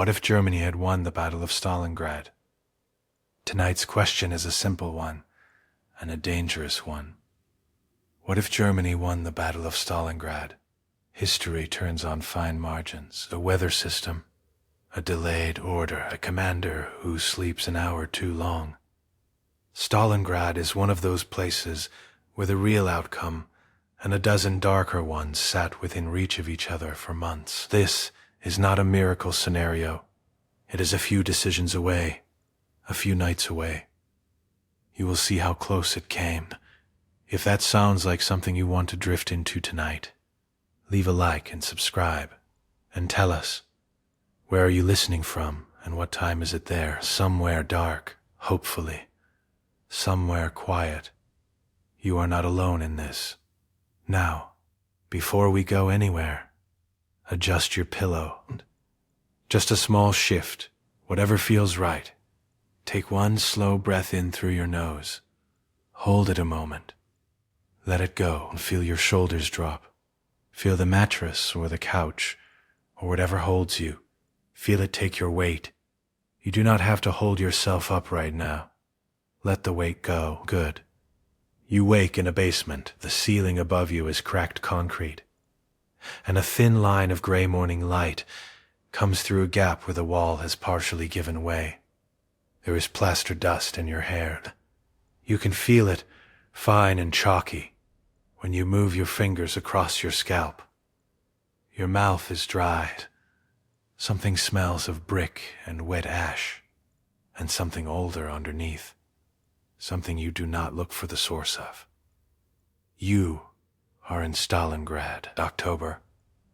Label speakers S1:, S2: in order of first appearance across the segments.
S1: What if Germany had won the Battle of Stalingrad? Tonight's question is a simple one, and a dangerous one. What if Germany won the Battle of Stalingrad? History turns on fine margins, a weather system, a delayed order, a commander who sleeps an hour too long. Stalingrad is one of those places where the real outcome and a dozen darker ones sat within reach of each other for months. This is not a miracle scenario. It is a few decisions away, a few nights away. You will see how close it came. If that sounds like something you want to drift into tonight, leave a like and subscribe, and tell us, where are you listening from and what time is it there? Somewhere dark, hopefully. Somewhere quiet. You are not alone in this. Now, before we go anywhere, adjust your pillow. Just a small shift, whatever feels right. Take one slow breath in through your nose. Hold it a moment. Let it go and feel your shoulders drop. Feel the mattress or the couch or whatever holds you. Feel it take your weight. You do not have to hold yourself up right now. Let the weight go. Good. You wake in a basement. The ceiling above you is cracked concrete, and a thin line of gray morning light comes through a gap where the wall has partially given way. There is plaster dust in your hair. You can feel it, fine and chalky, when you move your fingers across your scalp. Your mouth is dried. Something smells of brick and wet ash, and something older underneath. Something you do not look for the source of. You are in Stalingrad, October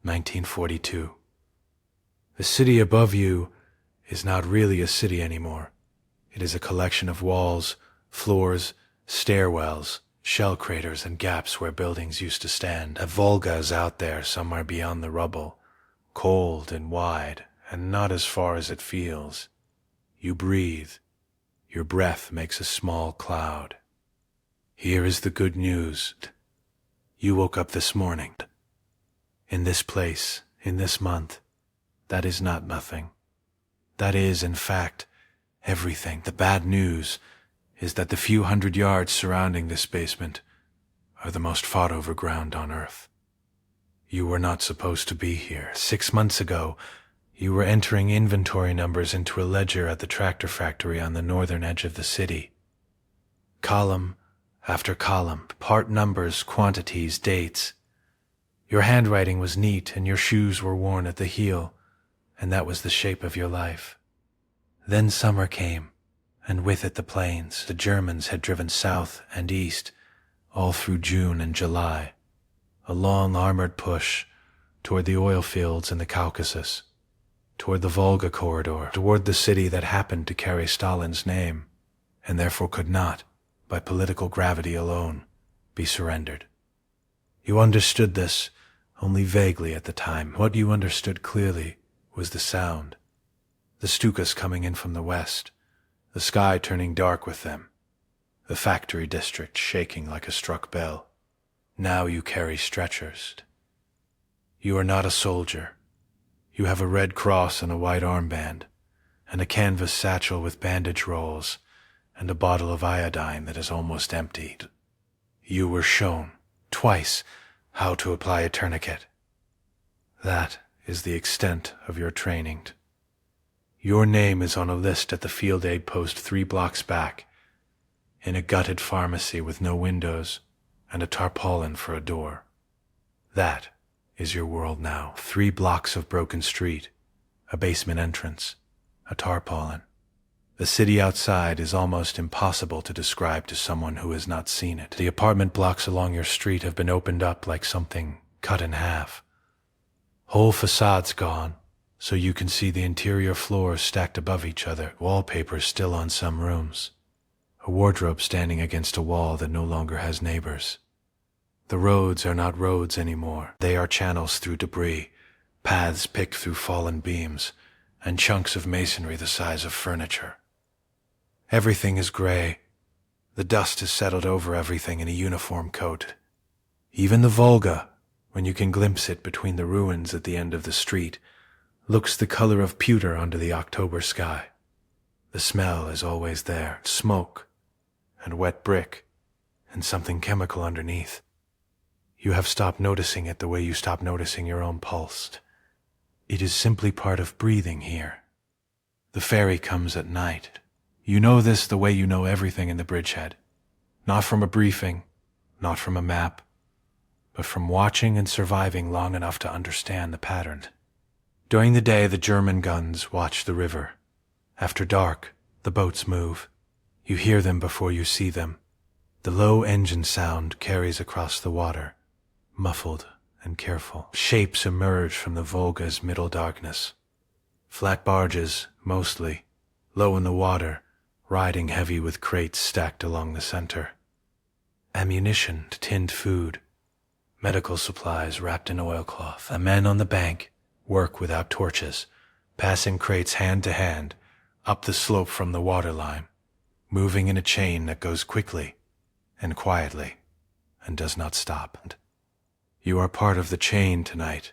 S1: 1942. The city above you is not really a city anymore. It is a collection of walls, floors, stairwells, shell craters, and gaps where buildings used to stand. A Volga is out there somewhere beyond the rubble, cold and wide, and not as far as it feels. You breathe. Your breath makes a small cloud. Here is the good news. You woke up this morning. In this place, in this month. That is not nothing. That is, in fact, everything. The bad news is that the few hundred yards surrounding this basement are the most fought over ground on Earth. You were not supposed to be here. 6 months ago, you were entering inventory numbers into a ledger at the tractor factory on the northern edge of the city. Column after column, part numbers, quantities, dates. Your handwriting was neat and your shoes were worn at the heel, and that was the shape of your life. Then summer came, and with it the planes. The Germans had driven south and east, all through June and July. A long armored push toward the oil fields in the Caucasus, toward the Volga corridor, toward the city that happened to carry Stalin's name, and therefore could not, by political gravity alone, be surrendered. You understood this only vaguely at the time. What you understood clearly was the sound. The Stukas coming in from the west, the sky turning dark with them, the factory district shaking like a struck bell. Now you carry stretchers. You are not a soldier. You have a red cross and a white armband, and a canvas satchel with bandage rolls, and a bottle of iodine that is almost emptied. You were shown, twice, how to apply a tourniquet. That is the extent of your training. Your name is on a list at the field aid post 3 blocks back, in a gutted pharmacy with no windows and a tarpaulin for a door. That is your world now. 3 blocks of broken street, a basement entrance, a tarpaulin. The city outside is almost impossible to describe to someone who has not seen it. The apartment blocks along your street have been opened up like something cut in half. Whole facades gone, so you can see the interior floors stacked above each other, wallpaper still on some rooms, a wardrobe standing against a wall that no longer has neighbors. The roads are not roads anymore. They are channels through debris, paths picked through fallen beams, and chunks of masonry the size of furniture. Everything is gray. The dust has settled over everything in a uniform coat. Even the Volga, when you can glimpse it between the ruins at the end of the street, looks the color of pewter under the October sky. The smell is always there, smoke and wet brick and something chemical underneath. You have stopped noticing it the way you stop noticing your own pulse. It is simply part of breathing here. The ferry comes at night. You know this the way you know everything in the bridgehead. Not from a briefing, not from a map, but from watching and surviving long enough to understand the pattern. During the day, the German guns watch the river. After dark, the boats move. You hear them before you see them. The low engine sound carries across the water, muffled and careful. Shapes emerge from the Volga's middle darkness. Flat barges, mostly, low in the water, riding heavy with crates stacked along the center. Ammunition, tinned food, medical supplies wrapped in oilcloth. The men on the bank work without torches, passing crates hand to hand up the slope from the waterline, moving in a chain that goes quickly and quietly and does not stop. You are part of the chain tonight.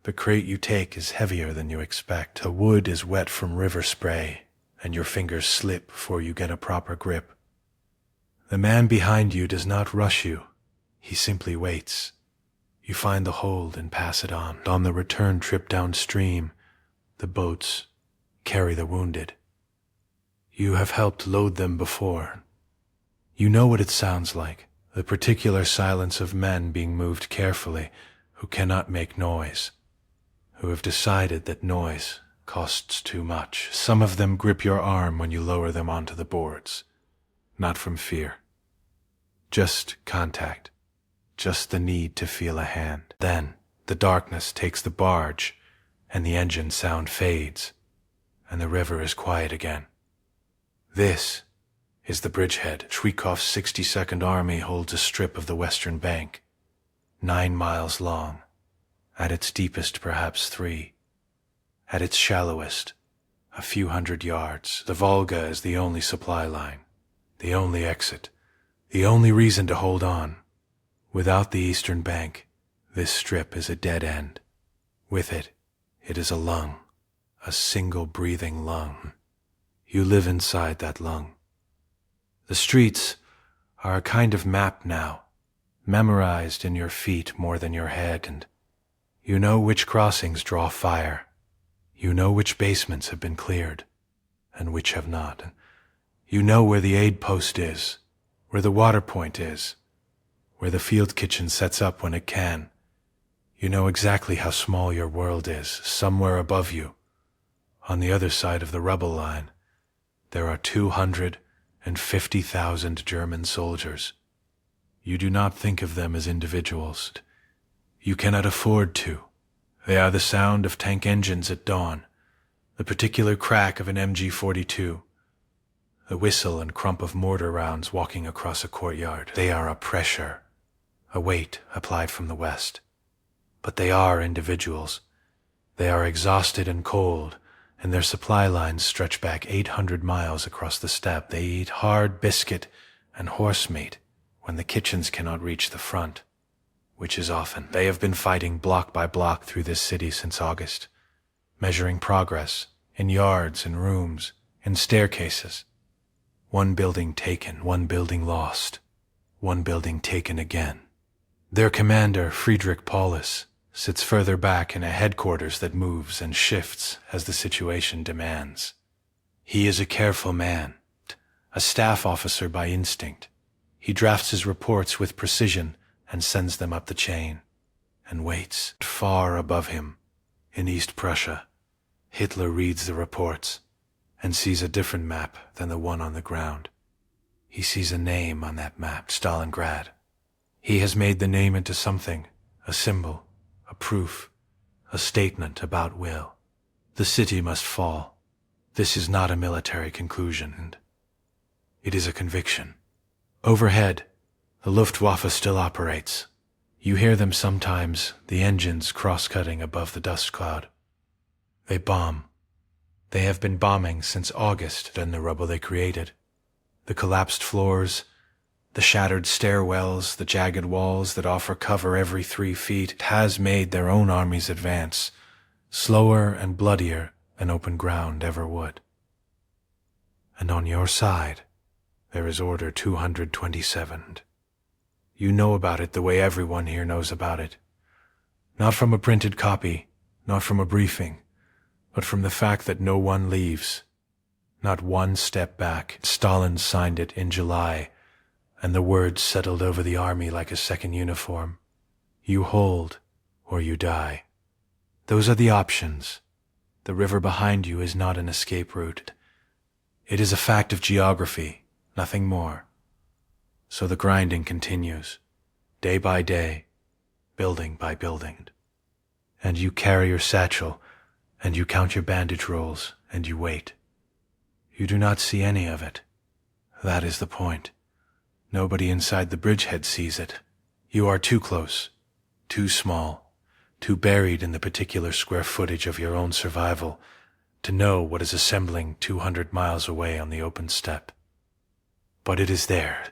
S1: The crate you take is heavier than you expect. The wood is wet from river spray, and your fingers slip before you get a proper grip. The man behind you does not rush you. He simply waits. You find the hold and pass it on. On the return trip downstream, the boats carry the wounded. You have helped load them before. You know what it sounds like, the particular silence of men being moved carefully, who cannot make noise, who have decided that noise costs too much. Some of them grip your arm when you lower them onto the boards, not from fear. Just contact, just the need to feel a hand. Then the darkness takes the barge, and the engine sound fades, and the river is quiet again. This is the bridgehead. Shwikov's 62nd Army holds a strip of the western bank, 9 miles long, at its deepest perhaps 3, at its shallowest a few hundred yards. The Volga is the only supply line, the only exit, the only reason to hold on. Without the eastern bank, this strip is a dead end. With it, it is a lung, a single breathing lung. You live inside that lung. The streets are a kind of map now, memorized in your feet more than your head, and you know which crossings draw fire. You know which basements have been cleared, and which have not. You know where the aid post is, where the water point is, where the field kitchen sets up when it can. You know exactly how small your world is, somewhere above you. On the other side of the rubble line, there are 250,000 German soldiers. You do not think of them as individuals. You cannot afford to. They are the sound of tank engines at dawn, the particular crack of an MG-42, the whistle and crump of mortar rounds walking across a courtyard. They are a pressure, a weight applied from the west. But they are individuals. They are exhausted and cold, and their supply lines stretch back 800 miles across the steppe. They eat hard biscuit and horse meat when the kitchens cannot reach the front, which is often. They have been fighting block by block through this city since August, measuring progress in yards and rooms, in staircases. One building taken, one building lost, one building taken again. Their commander, Friedrich Paulus, sits further back in a headquarters that moves and shifts as the situation demands. He is a careful man, a staff officer by instinct. He drafts his reports with precision and sends them up the chain, and waits. Far above him, in East Prussia, Hitler reads the reports and sees a different map than the one on the ground. He sees a name on that map, Stalingrad. He has made the name into something, a symbol, a proof, a statement about will. The city must fall. This is not a military conclusion, and it is a conviction. Overhead, the Luftwaffe still operates. You hear them sometimes, the engines cross-cutting above the dust cloud. They bomb. They have been bombing since August in the rubble they created. The collapsed floors, the shattered stairwells, the jagged walls that offer cover every 3 feet, has made their own armies advance, slower and bloodier than open ground ever would. And on your side, there is Order 227. You know about it the way everyone here knows about it. Not from a printed copy, not from a briefing, but from the fact that no one leaves. Not one step back. Stalin signed it in July, and the words settled over the army like a second uniform. You hold, or you die. Those are the options. The river behind you is not an escape route. It is a fact of geography, nothing more. So the grinding continues, day by day, building by building. And you carry your satchel, and you count your bandage rolls, and you wait. You do not see any of it. That is the point. Nobody inside the bridgehead sees it. You are too close, too small, too buried in the particular square footage of your own survival to know what is assembling 200 miles away on the open steppe. But it is there.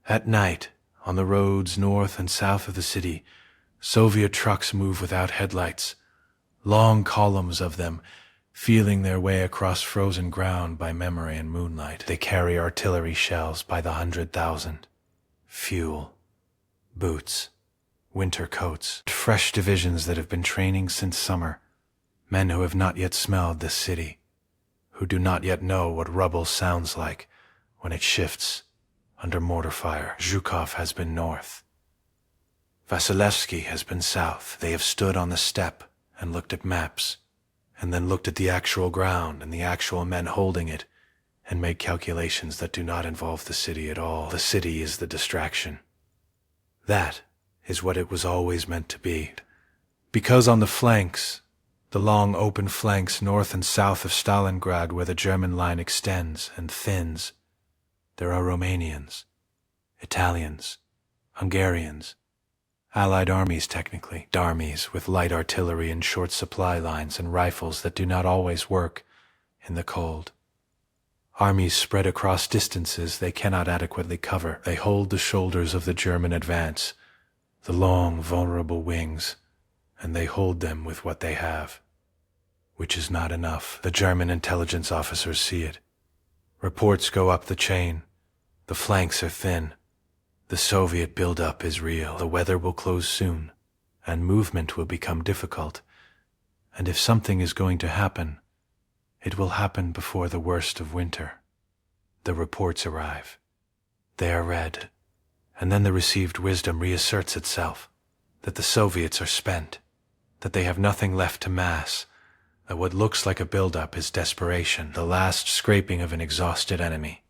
S1: At night, on the roads north and south of the city, Soviet trucks move without headlights, long columns of them, feeling their way across frozen ground by memory and moonlight. They carry artillery shells by the 100,000, fuel, boots, winter coats, fresh divisions that have been training since summer, men who have not yet smelled this city, who do not yet know what rubble sounds like when it shifts under mortar fire. Zhukov has been north. Vasilevsky has been south. They have stood on the steppe and looked at maps, and then looked at the actual ground and the actual men holding it, and made calculations that do not involve the city at all. The city is the distraction. That is what it was always meant to be. Because on the flanks, the long open flanks north and south of Stalingrad where the German line extends and thins, there are Romanians, Italians, Hungarians, Allied armies technically, armies with light artillery and short supply lines and rifles that do not always work in the cold. Armies spread across distances they cannot adequately cover. They hold the shoulders of the German advance, the long, vulnerable wings, and they hold them with what they have, which is not enough. The German intelligence officers see it. Reports go up the chain. The flanks are thin. The Soviet build-up is real. The weather will close soon, and movement will become difficult. And if something is going to happen, it will happen before the worst of winter. The reports arrive. They are read, and then the received wisdom reasserts itself, that the Soviets are spent, that they have nothing left to mass, that what looks like a build-up is desperation, the last scraping of an exhausted enemy.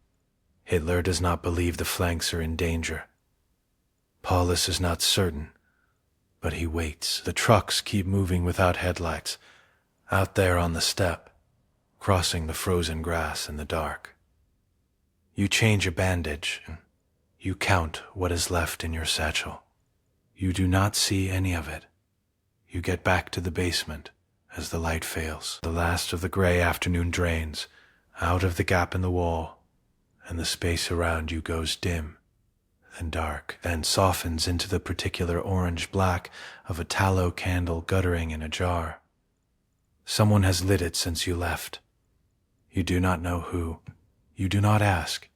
S1: Hitler does not believe the flanks are in danger. Paulus is not certain, but he waits. The trucks keep moving without headlights, out there on the steppe, crossing the frozen grass in the dark. You change a bandage. You count what is left in your satchel. You do not see any of it. You get back to the basement as the light fails. The last of the gray afternoon drains out of the gap in the wall, and the space around you goes dim, then dark, then softens into the particular orange-black of a tallow candle guttering in a jar. Someone has lit it since you left. You do not know who. You do not ask.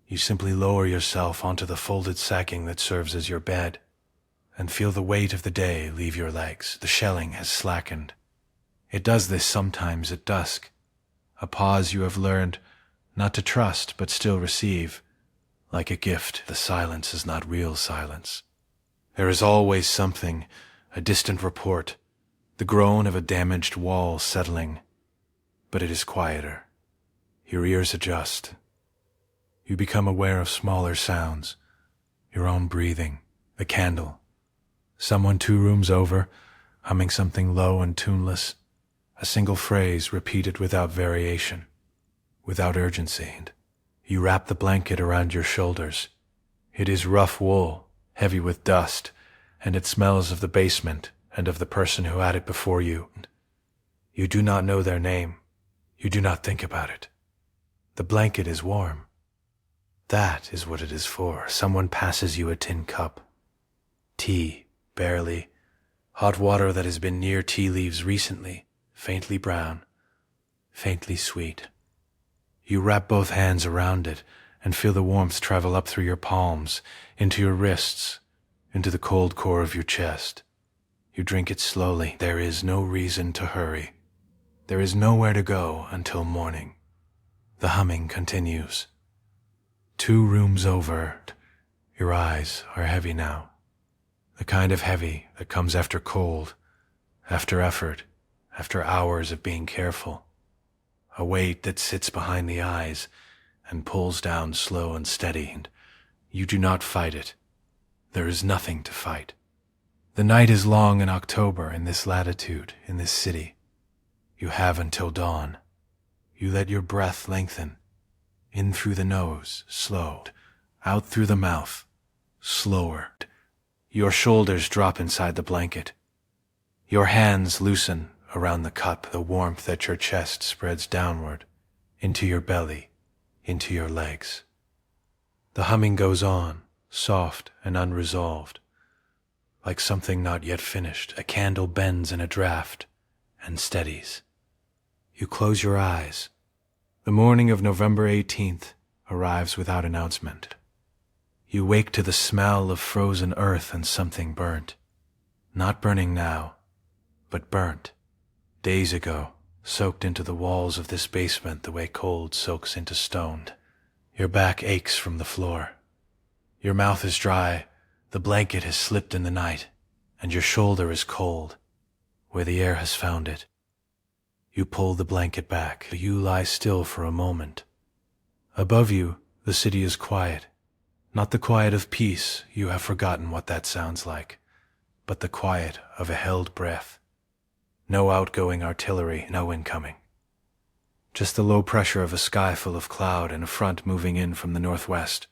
S1: You simply lower yourself onto the folded sacking that serves as your bed, and feel the weight of the day leave your legs. The shelling has slackened. It does this sometimes at dusk, a pause you have learned not to trust but still receive, like a gift. The silence is not real silence. There is always something, a distant report, the groan of a damaged wall settling, but it is quieter. Your ears adjust. You become aware of smaller sounds, your own breathing, the candle, someone 2 rooms over, humming something low and tuneless, a single phrase repeated without variation, without urgency. You wrap the blanket around your shoulders. It is rough wool, heavy with dust, and it smells of the basement and of the person who had it before you. You do not know their name. You do not think about it. The blanket is warm. That is what it is for. Someone passes you a tin cup. Tea, barely. Hot water that has been near tea leaves recently. faintly brown, faintly sweet. You wrap both hands around it and feel the warmth travel up through your palms, into your wrists, into the cold core of your chest. You drink it slowly. There is no reason to hurry. There is nowhere to go until morning. The humming continues. 2 rooms over. Your eyes are heavy now. The kind of heavy that comes after cold, after effort, after hours of being careful. A weight that sits behind the eyes and pulls down slow and steady, and you do not fight it. There is nothing to fight. The night is long in October in this latitude, in this city. You have until dawn. You let your breath lengthen. In through the nose, slow. Out through the mouth, slower. Your shoulders drop inside the blanket. Your hands loosen around the cup, the warmth at your chest spreads downward, into your belly, into your legs. The humming goes on, soft and unresolved. Like something not yet finished, a candle bends in a draught and steadies. You close your eyes. The morning of November 18th arrives without announcement. You wake to the smell of frozen earth and something burnt. Not burning now, but burnt. Days ago, soaked into the walls of this basement the way cold soaks into stone. Your back aches from the floor. Your mouth is dry, the blanket has slipped in the night, and your shoulder is cold, where the air has found it. You pull the blanket back. You lie still for a moment. Above you, the city is quiet. Not the quiet of peace, you have forgotten what that sounds like, but the quiet of a held breath. No outgoing artillery, no incoming. Just the low pressure of a sky full of cloud and a front moving in from the northwest,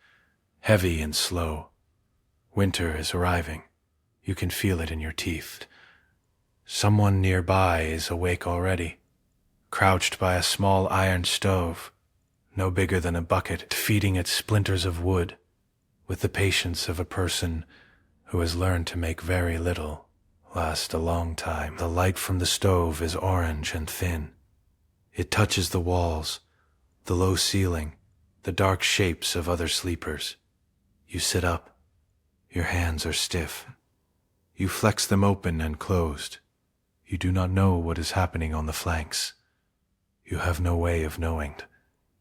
S1: heavy and slow. Winter is arriving. You can feel it in your teeth. Someone nearby is awake already, crouched by a small iron stove, no bigger than a bucket, feeding it splinters of wood, with the patience of a person who has learned to make very little last a long time. The light from the stove is orange and thin. It touches the walls, the low ceiling, the dark shapes of other sleepers. You sit up. Your hands are stiff. You flex them open and closed. You do not know what is happening on the flanks. You have no way of knowing.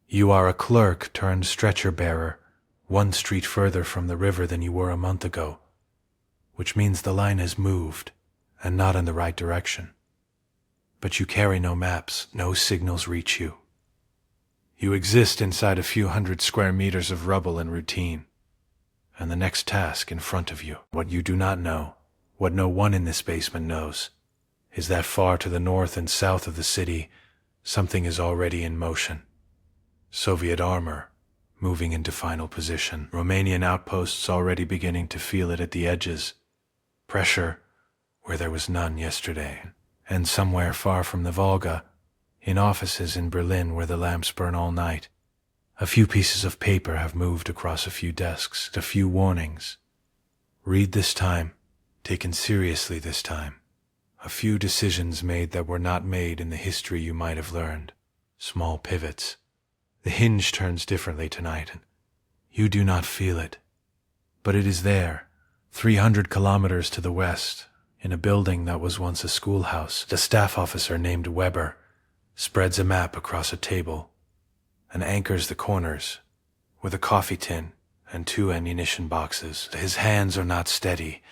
S1: You are a clerk turned stretcher bearer, 1 street further from the river than you were a month ago, which means the line has moved and not in the right direction. But you carry no maps, no signals reach you. You exist inside a few hundred square meters of rubble and routine, and the next task in front of you. What you do not know, what no one in this basement knows, is that far to the north and south of the city, something is already in motion. Soviet armor, moving into final position. Romanian outposts already beginning to feel it at the edges. Pressure where there was none yesterday. And somewhere far from the Volga, in offices in Berlin where the lamps burn all night, a few pieces of paper have moved across a few desks, a few warnings. Read this time, taken seriously this time. A few decisions made that were not made in the history you might have learned. Small pivots. The hinge turns differently tonight, and you do not feel it. But it is there, 300 kilometers to the west, in a building that was once a schoolhouse. The staff officer named Weber spreads a map across a table and anchors the corners with a coffee tin and 2 ammunition boxes. His hands are not steady.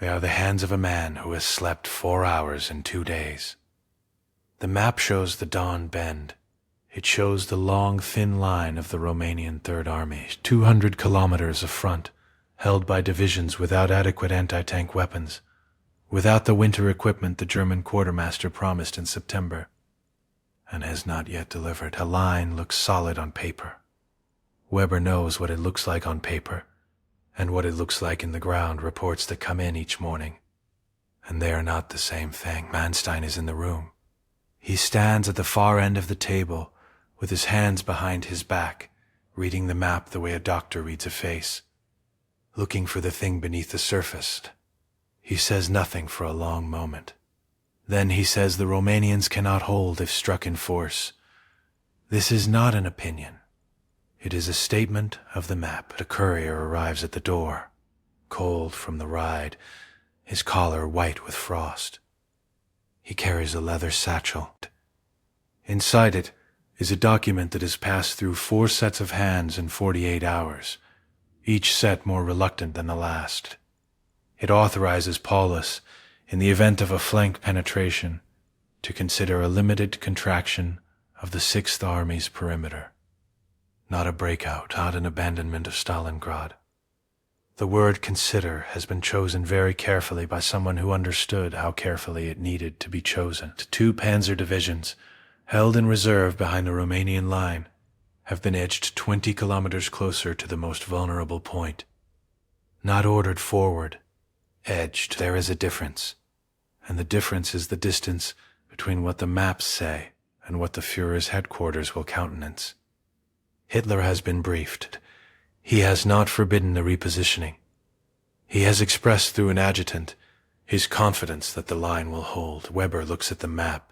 S1: They are the hands of a man who has slept 4 hours in 2 days. The map shows the Don Bend. It shows the long, thin line of the Romanian Third Army, 200 kilometers of front, held by divisions without adequate anti-tank weapons, without the winter equipment the German quartermaster promised in September, and has not yet delivered. A line looks solid on paper. Weber knows what it looks like on paper, and what it looks like in the ground reports that come in each morning. And they are not the same thing. Manstein is in the room. He stands at the far end of the table, with his hands behind his back, reading the map the way a doctor reads a face, looking for the thing beneath the surface. He says nothing for a long moment. Then he says the Romanians cannot hold if struck in force. This is not an opinion. It is a statement of the map. A courier arrives at the door, cold from the ride, his collar white with frost. He carries a leather satchel. Inside it is a document that has passed through 4 sets of hands in 48 hours, each set more reluctant than the last. It authorizes Paulus, in the event of a flank penetration, to consider a limited contraction of the Sixth Army's perimeter. Not a breakout, not an abandonment of Stalingrad. The word consider has been chosen very carefully by someone who understood how carefully it needed to be chosen. 2 panzer divisions, held in reserve behind the Romanian line, have been edged 20 kilometers closer to the most vulnerable point. Not ordered forward, edged. There is a difference, and the difference is the distance between what the maps say and what the Führer's headquarters will countenance. Hitler has been briefed. He has not forbidden the repositioning. He has expressed through an adjutant his confidence that the line will hold. Weber looks at the map.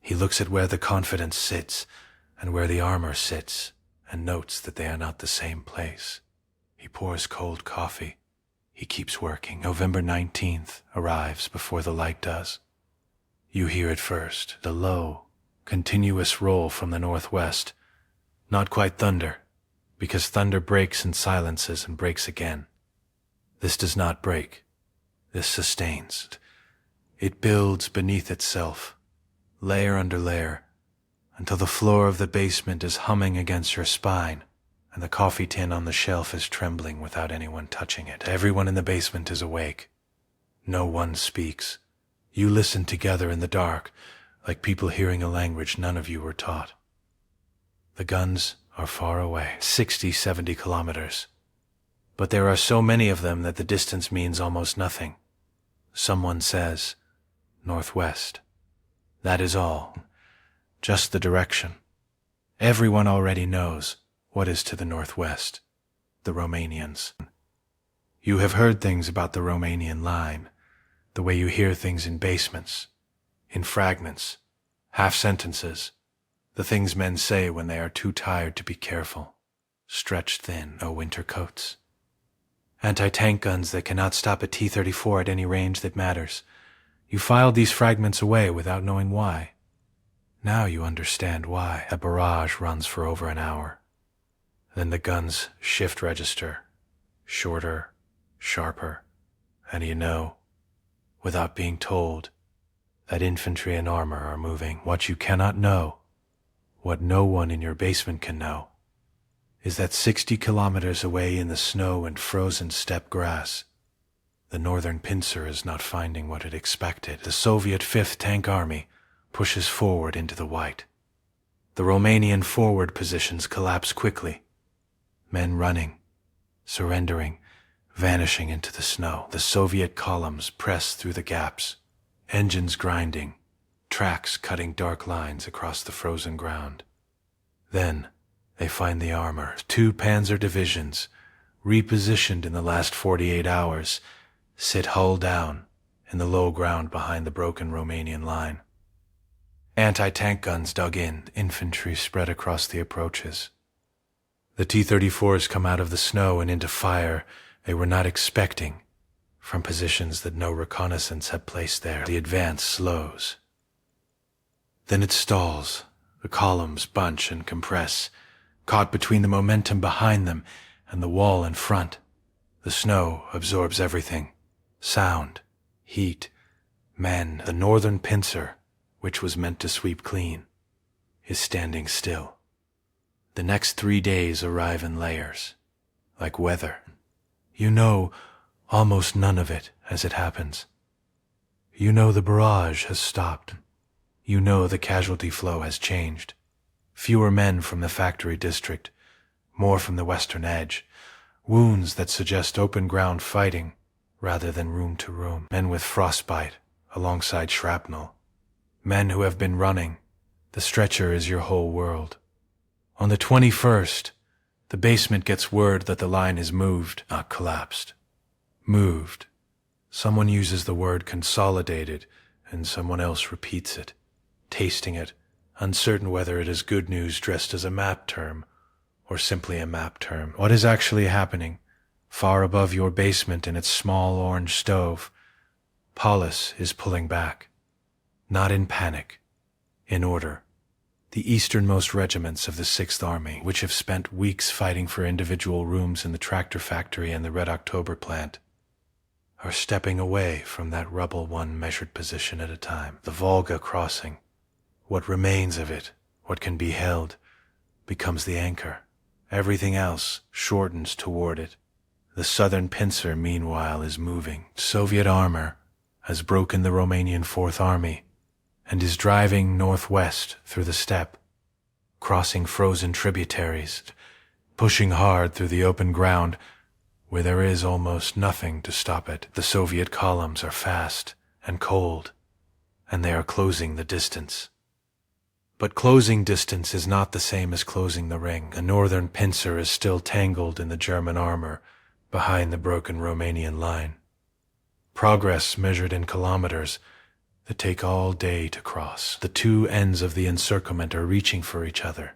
S1: He looks at where the confidence sits and where the armor sits, and notes that they are not the same place. He pours cold coffee. He keeps working. November 19th arrives before the light does. You hear it first, the low, continuous roll from the northwest. Not quite thunder, because thunder breaks and silences and breaks again. This does not break. This sustains. It builds beneath itself, layer under layer, until the floor of the basement is humming against your spine, and the coffee tin on the shelf is trembling without anyone touching it. Everyone in the basement is awake. No one speaks. You listen together in the dark, like people hearing a language none of you were taught. The guns are far away, 60, 70 kilometers. But there are so many of them that the distance means almost nothing. Someone says, northwest. That is all. Just the direction. Everyone already knows what is to the northwest. The Romanians. You have heard things about the Romanian line, the way you hear things in basements, in fragments, half sentences, the things men say when they are too tired to be careful, stretched thin, no winter coats. Anti-tank guns that cannot stop a T-34 at any range that matters. You filed these fragments away without knowing why. Now you understand why. A barrage runs for over an hour. Then the guns shift register, shorter, sharper, and you know, without being told, that infantry and armor are moving. What you cannot know, what no one in your basement can know, is that 60 kilometers away in the snow and frozen steppe grass, the northern pincer is not finding what it expected. The Soviet 5th Tank Army pushes forward into the white. The Romanian forward positions collapse quickly. Men running, surrendering, vanishing into the snow. The Soviet columns press through the gaps, engines grinding, tracks cutting dark lines across the frozen ground. Then they find the armor. 2 panzer divisions, repositioned in the last 48 hours, sit hull down in the low ground behind the broken Romanian line. Anti-tank guns dug in, infantry spread across the approaches. The T-34s come out of the snow and into fire they were not expecting, from positions that no reconnaissance had placed there. The advance slows. Then it stalls. The columns bunch and compress, caught between the momentum behind them and the wall in front. The snow absorbs everything. Sound, heat, men. The northern pincer, which was meant to sweep clean, is standing still. The next 3 days arrive in layers, like weather. You know almost none of it as it happens. You know the barrage has stopped. You know the casualty flow has changed. Fewer men from the factory district, more from the western edge. Wounds that suggest open ground fighting rather than room to room. Men with frostbite alongside shrapnel. Men who have been running. The stretcher is your whole world. On the 21st, the basement gets word that the line is moved, not collapsed. Moved. Someone uses the word consolidated and someone else repeats it, tasting it, uncertain whether it is good news dressed as a map term or simply a map term. What is actually happening? Far above your basement in its small orange stove, Paulus is pulling back. Not in panic, in order. The easternmost regiments of the 6th Army, which have spent weeks fighting for individual rooms in the tractor factory and the Red October plant, are stepping away from that rubble one measured position at a time. The Volga crossing, what remains of it, what can be held, becomes the anchor. Everything else shortens toward it. The southern pincer, meanwhile, is moving. Soviet armor has broken the Romanian 4th Army and is driving northwest through the steppe, crossing frozen tributaries, pushing hard through the open ground where there is almost nothing to stop it. The Soviet columns are fast and cold, and they are closing the distance. But closing distance is not the same as closing the ring. The northern pincer is still tangled in the German armor behind the broken Romanian line. Progress measured in kilometers that take all day to cross. The two ends of the encirclement are reaching for each other,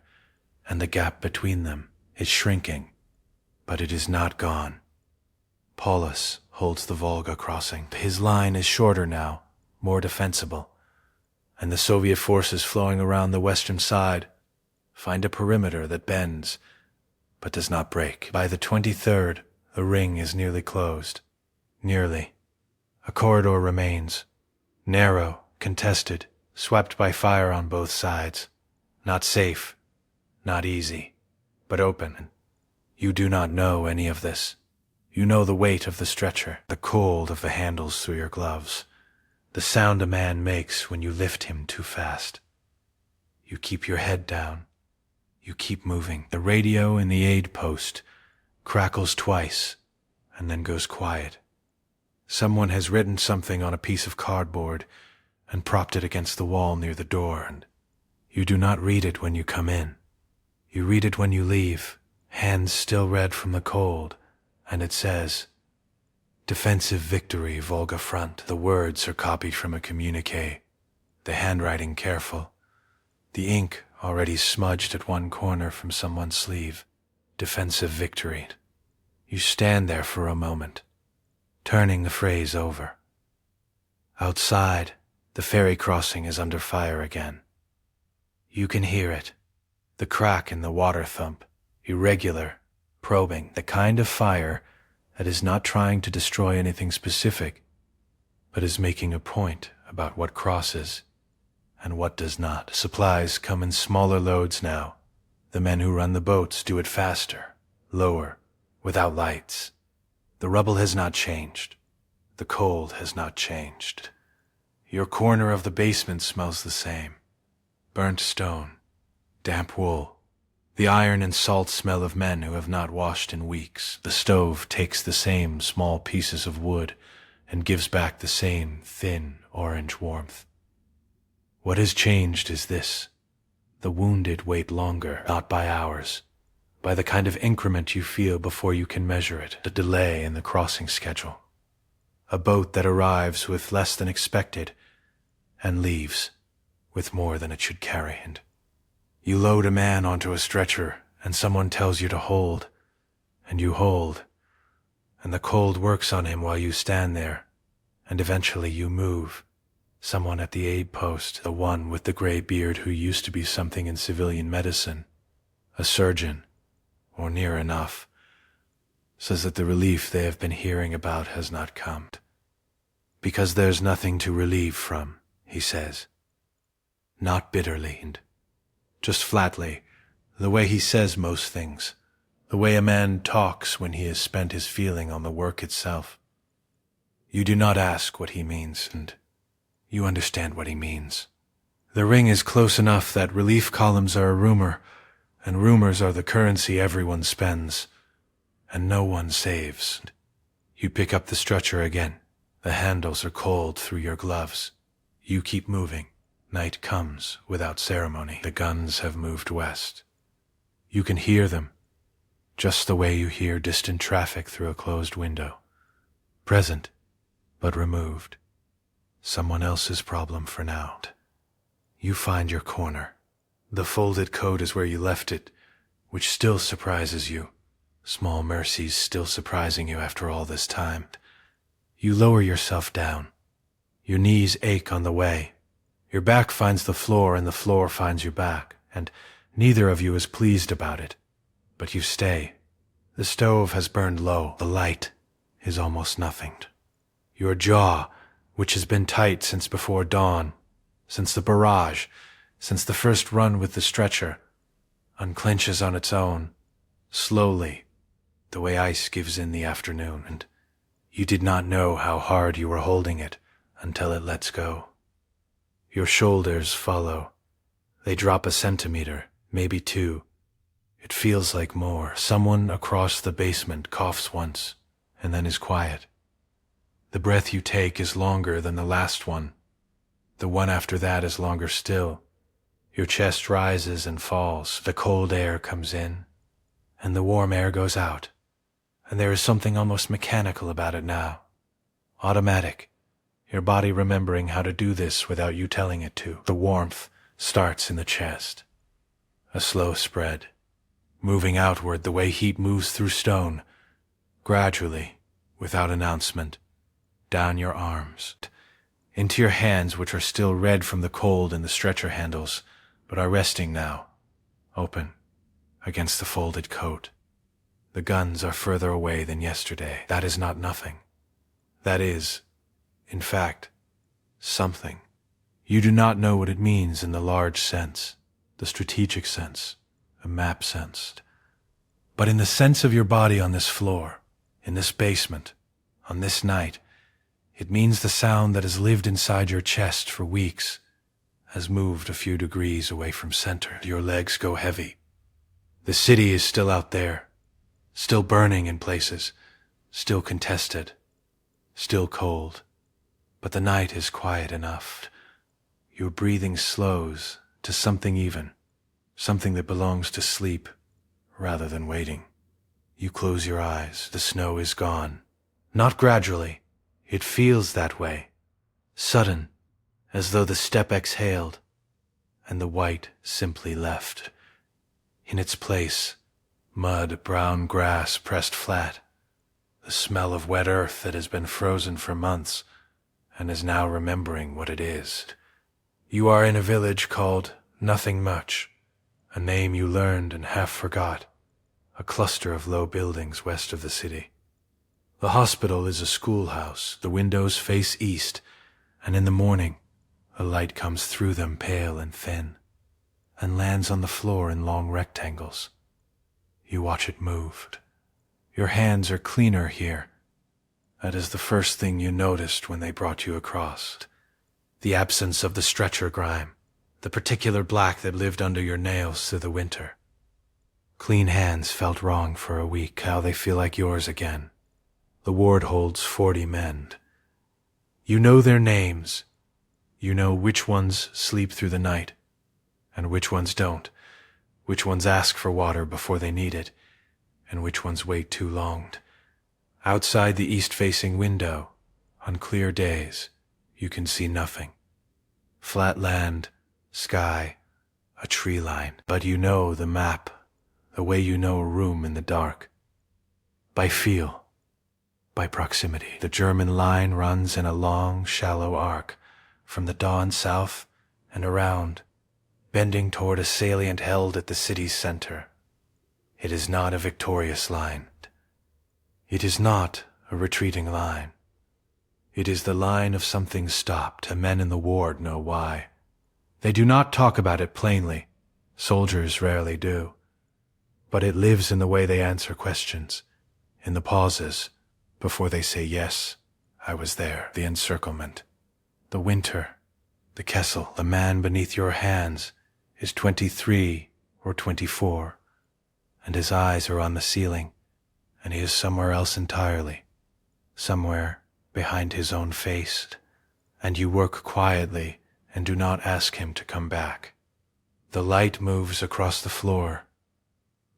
S1: and the gap between them is shrinking, but it is not gone. Paulus holds the Volga crossing. His line is shorter now, more defensible, and the Soviet forces flowing around the western side find a perimeter that bends, but does not break. By the 23rd, the ring is nearly closed. Nearly. A corridor remains, narrow, contested, swept by fire on both sides. Not safe, not easy, but open. You do not know any of this. You know the weight of the stretcher, the cold of the handles through your gloves, the sound a man makes when you lift him too fast. You keep your head down. You keep moving. The radio in the aid post crackles twice and then goes quiet. Someone has written something on a piece of cardboard and propped it against the wall near the door, and you do not read it when you come in. You read it when you leave, hands still red from the cold, and it says, "Defensive victory, Volga front." The words are copied from a communique, the handwriting careful, the ink already smudged at one corner from someone's sleeve. Defensive victory. You stand there for a moment, turning the phrase over. Outside, the ferry crossing is under fire again. You can hear it, the crack in the water thump, irregular, probing, the kind of fire that is not trying to destroy anything specific, but is making a point about what crosses and what does not. Supplies come in smaller loads now. The men who run the boats do it faster, lower, without lights. The rubble has not changed. The cold has not changed. Your corner of the basement smells the same. Burnt stone, damp wool, the iron and salt smell of men who have not washed in weeks. The stove takes the same small pieces of wood and gives back the same thin orange warmth. What has changed is this. The wounded wait longer, not by hours, by the kind of increment you feel before you can measure it, the delay in the crossing schedule. A boat that arrives with less than expected and leaves with more than it should carry. And you load a man onto a stretcher and someone tells you to hold, and you hold, and the cold works on him while you stand there, and eventually you move. Someone at the aid post, the one with the gray beard who used to be something in civilian medicine, a surgeon, or near enough, says that the relief they have been hearing about has not come. Because there's nothing to relieve from, he says. Not bitterly, and just flatly, the way he says most things, the way a man talks when he has spent his feeling on the work itself. You do not ask what he means, and you understand what he means. The ring is close enough that relief columns are a rumor, and rumors are the currency everyone spends, and no one saves. You pick up the stretcher again. The handles are cold through your gloves. You keep moving. Night comes without ceremony. The guns have moved west. You can hear them, just the way you hear distant traffic through a closed window. Present, but removed. someone else's problem for now. You find your corner. The folded coat is where you left it, which still surprises you. Small mercies still surprising you after all this time. You lower yourself down. Your knees ache on the way. Your back finds the floor and the floor finds your back, and neither of you is pleased about it. But you stay. The stove has burned low. The light is almost nothing. Your jaw, which has been tight since before dawn, since the barrage, since the first run with the stretcher, unclenches on its own, slowly, the way ice gives in the afternoon, and you did not know how hard you were holding it until it lets go. Your shoulders follow. They drop a centimeter, maybe 2. It feels like more. Someone across the basement coughs once, and then is quiet. The breath you take is longer than the last one. The one after that is longer still. Your chest rises and falls. The cold air comes in, and the warm air goes out. And there is something almost mechanical about it now. Automatic. Your body remembering how to do this without you telling it to. The warmth starts in the chest. A slow spread, moving outward the way heat moves through stone, gradually, without announcement, down your arms, into your hands which are still red from the cold in the stretcher handles, but are resting now, open, against the folded coat. The guns are further away than yesterday. That is not nothing. That is, in fact, something. You do not know what it means in the large sense, the strategic sense, the map sense. But in the sense of your body on this floor, in this basement, on this night, it means the sound that has lived inside your chest for weeks, has moved a few degrees away from center. Your legs go heavy. The city is still out there, still burning in places, still contested, still cold. But the night is quiet enough. Your breathing slows to something even, something that belongs to sleep rather than waiting. You close your eyes. The snow is gone. Not gradually. It feels that way. Sudden, as though the steppe exhaled, and the white simply left. In its place, mud, brown grass pressed flat, the smell of wet earth that has been frozen for months and is now remembering what it is. You are in a village called Nothing Much, a name you learned and half forgot, a cluster of low buildings west of the city. The hospital is a schoolhouse. The windows face east, and in the morning, a light comes through them pale and thin, and lands on the floor in long rectangles. You watch it move. Your hands are cleaner here. That is the first thing you noticed when they brought you across. The absence of the stretcher grime, the particular black that lived under your nails through the winter. Clean hands felt wrong for a week. How they feel like yours again. The ward holds 40 men. You know their names. You know which ones sleep through the night, and which ones don't, which ones ask for water before they need it, and which ones wait too long. Outside the east-facing window, on clear days, you can see nothing. Flat land, sky, a tree line. But you know the map, the way you know a room in the dark. By feel. By proximity. The German line runs in a long, shallow arc, from the dawn south and around, bending toward a salient held at the city's center. It is not a victorious line. It is not a retreating line. It is the line of something stopped. The men in the ward know why. They do not talk about it plainly. Soldiers rarely do. But it lives in the way they answer questions, in the pauses, before they say, yes, I was there. The encirclement, the winter, the Kessel. The man beneath your hands is 23 or 24, and his eyes are on the ceiling, and he is somewhere else entirely, somewhere behind his own face, and you work quietly and do not ask him to come back. The light moves across the floor.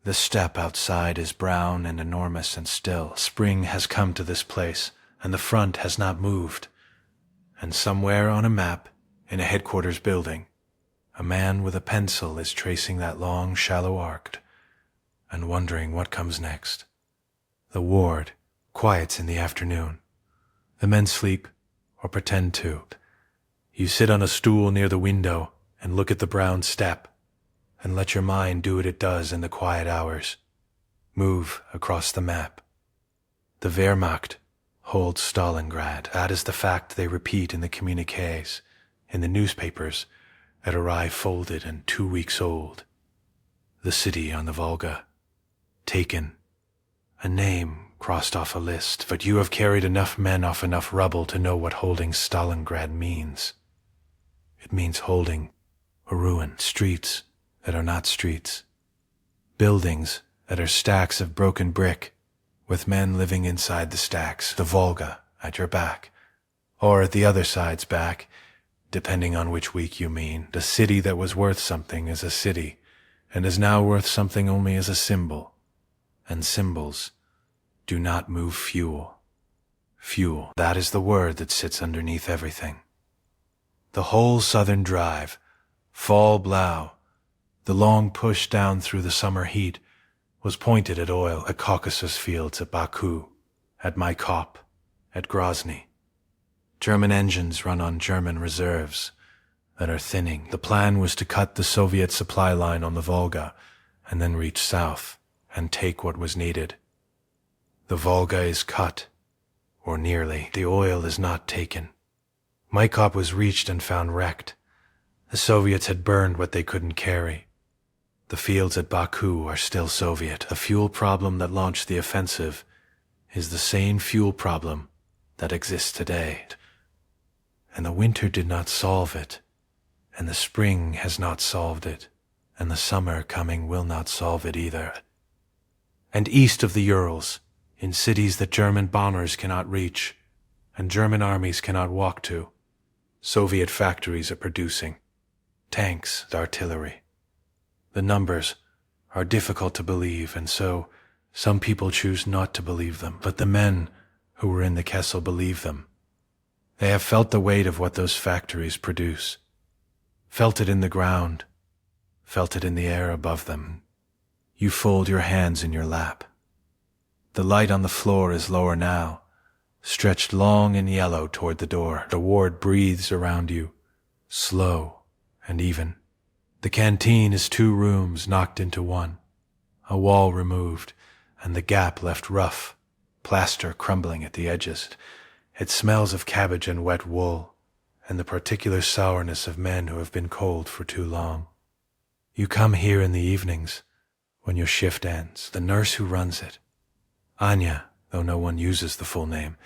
S1: The steppe outside is brown and enormous and still. Spring has come to this place, and the front has not moved. And somewhere on a map, in a headquarters building, a man with a pencil is tracing that long, shallow arc and wondering what comes next. The ward quiets in the afternoon. The men sleep or pretend to. You sit on a stool near the window and look at the brown steppe and let your mind do what it does in the quiet hours. Move across the map. The Wehrmacht holds Stalingrad. That is the fact they repeat in the communiques, in the newspapers that arrive folded and 2 weeks old. The city on the Volga. Taken. A name crossed off a list, but you have carried enough men off enough rubble to know what holding Stalingrad means. It means holding a ruin, streets that are not streets, buildings that are stacks of broken brick, with men living inside the stacks, the Volga at your back, or at the other side's back, depending on which week you mean. The city that was worth something is a city, and is now worth something only as a symbol. And symbols do not move fuel. Fuel, that is the word that sits underneath everything. The whole southern drive, fall Blau, the long push down through the summer heat, was pointed at oil, at Caucasus fields, at Baku, at Maikop, at Grozny. German engines run on German reserves that are thinning. The plan was to cut the Soviet supply line on the Volga and then reach south and take what was needed. The Volga is cut, or nearly. The oil is not taken. Maikop was reached and found wrecked. The Soviets had burned what they couldn't carry. The fields at Baku are still Soviet. The fuel problem that launched the offensive is the same fuel problem that exists today. And the winter did not solve it, and the spring has not solved it, and the summer coming will not solve it either. And east of the Urals, in cities that German bombers cannot reach, and German armies cannot walk to, Soviet factories are producing tanks and artillery. The numbers are difficult to believe, and so some people choose not to believe them. But the men who were in the Kessel believe them. They have felt the weight of what those factories produce, felt it in the ground, felt it in the air above them. You fold your hands in your lap. The light on the floor is lower now, stretched long and yellow toward the door. The ward breathes around you, slow and even. The canteen is 2 rooms knocked into one, a wall removed, and the gap left rough, plaster crumbling at the edges. It smells of cabbage and wet wool, and the particular sourness of men who have been cold for too long. You come here in the evenings, when your shift ends. The nurse who runs it, Anya, though no one uses the full name,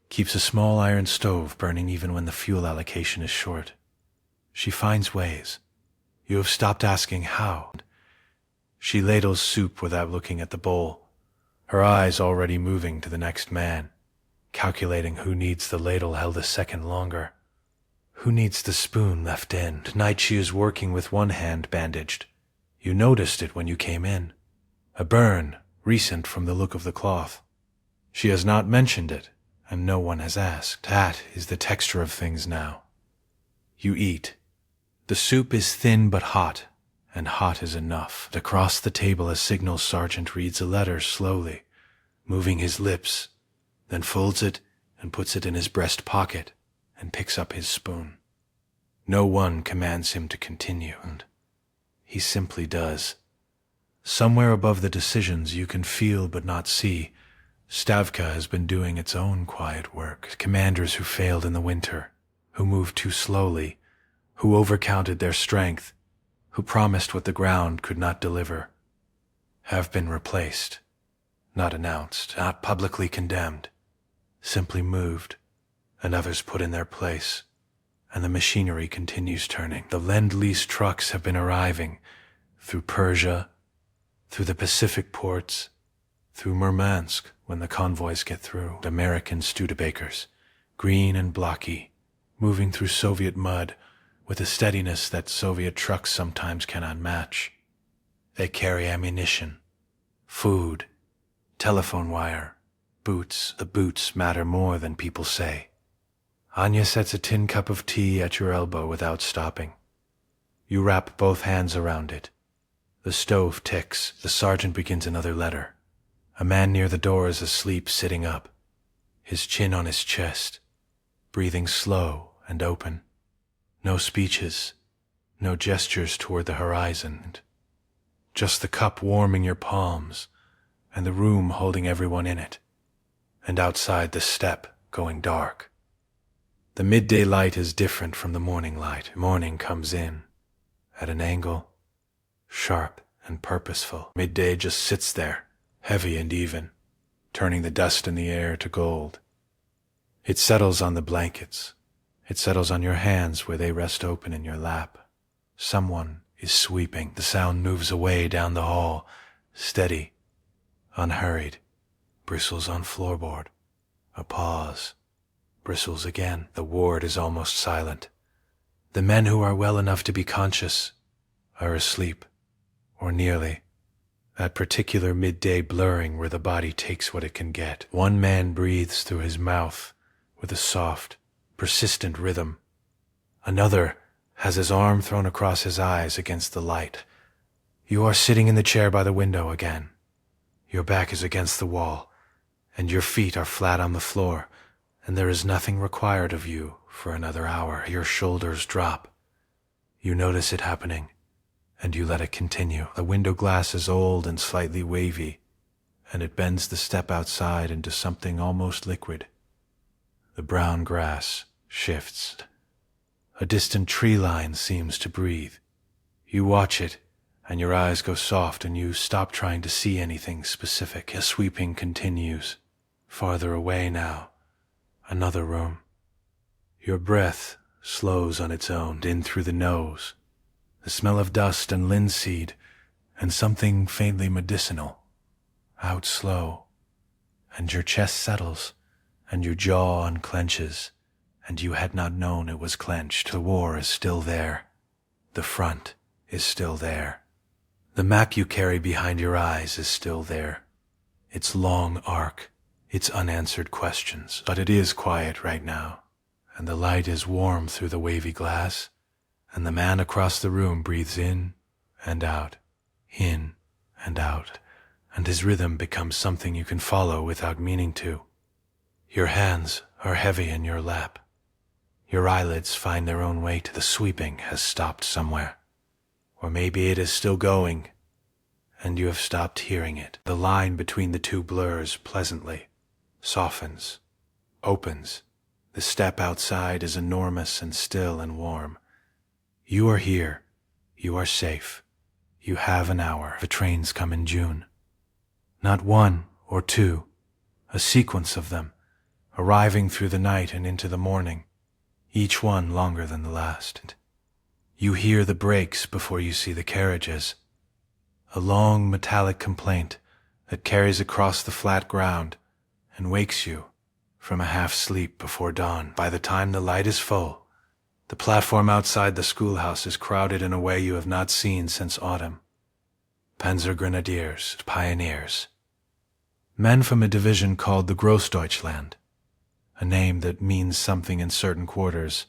S1: keeps a small iron stove burning even when the fuel allocation is short. She finds ways. You have stopped asking how. She ladles soup without looking at the bowl, her eyes already moving to the next man, calculating who needs the ladle held a second longer, who needs the spoon left in. Tonight she is working with one hand bandaged. You noticed it when you came in. A burn, recent from the look of the cloth. She has not mentioned it, and no one has asked. That is the texture of things now. You eat. The soup is thin but hot, and hot is enough. Across the table a signal sergeant reads a letter slowly, moving his lips, then folds it and puts it in his breast pocket and picks up his spoon. No one commands him to continue, and he simply does. Somewhere above the decisions you can feel but not see, Stavka has been doing its own quiet work. Commanders who failed in the winter, who moved too slowly, who overcounted their strength, who promised what the ground could not deliver, have been replaced, not announced, not publicly condemned, simply moved, and others put in their place, and the machinery continues turning. The Lend-Lease trucks have been arriving through Persia, through the Pacific ports, through Murmansk when the convoys get through. American Studebakers, green and blocky, moving through Soviet mud with a steadiness that Soviet trucks sometimes cannot match. They carry ammunition, food, telephone wire, boots. The boots matter more than people say. Anya sets a tin cup of tea at your elbow without stopping. You wrap both hands around it. The stove ticks. The sergeant begins another letter. A man near the door is asleep, sitting up, his chin on his chest, breathing slow and open. No speeches, no gestures toward the horizon. Just the cup warming your palms, and the room holding everyone in it. And outside the steppe going dark. The midday light is different from the morning light. Morning comes in, at an angle, sharp and purposeful. Midday just sits there, heavy and even, turning the dust in the air to gold. It settles on the blankets. It settles on your hands where they rest open in your lap. Someone is sweeping. The sound moves away down the hall, steady, unhurried, bristles on floorboard. A pause, bristles again. The ward is almost silent. The men who are well enough to be conscious are asleep, or nearly. That particular midday blurring where the body takes what it can get. One man breathes through his mouth with a soft, persistent rhythm. Another has his arm thrown across his eyes against the light. You are sitting in the chair by the window again. Your back is against the wall, and your feet are flat on the floor, and there is nothing required of you for another hour. Your shoulders drop. You notice it happening, and you let it continue. The window glass is old and slightly wavy, and it bends the step outside into something almost liquid. The brown grass shifts. A distant tree line seems to breathe. You watch it, and your eyes go soft, and you stop trying to see anything specific. A sweeping continues. Farther away now. Another room. Your breath slows on its own, in through the nose. The smell of dust and linseed, and something faintly medicinal. Out slow. And your chest settles, and your jaw unclenches, and you had not known it was clenched. The war is still there. The front is still there. The map you carry behind your eyes is still there. Its long arc, its unanswered questions. But it is quiet right now, and the light is warm through the wavy glass, and the man across the room breathes in and out, and his rhythm becomes something you can follow without meaning to. Your hands are heavy in your lap. Your eyelids find their own way to the sweeping has stopped somewhere. Or maybe it is still going, and you have stopped hearing it. The line between the two blurs pleasantly, softens, opens. The step outside is enormous and still and warm. You are here. You are safe. You have an hour. The trains come in June. Not one or two, a sequence of them, arriving through the night and into the morning, each one longer than the last. You hear the brakes before you see the carriages, a long metallic complaint that carries across the flat ground and wakes you from a half-sleep before dawn. By the time the light is full, the platform outside the schoolhouse is crowded in a way you have not seen since autumn. Panzer Grenadiers, pioneers. Men from a division called the Grossdeutschland, a name that means something in certain quarters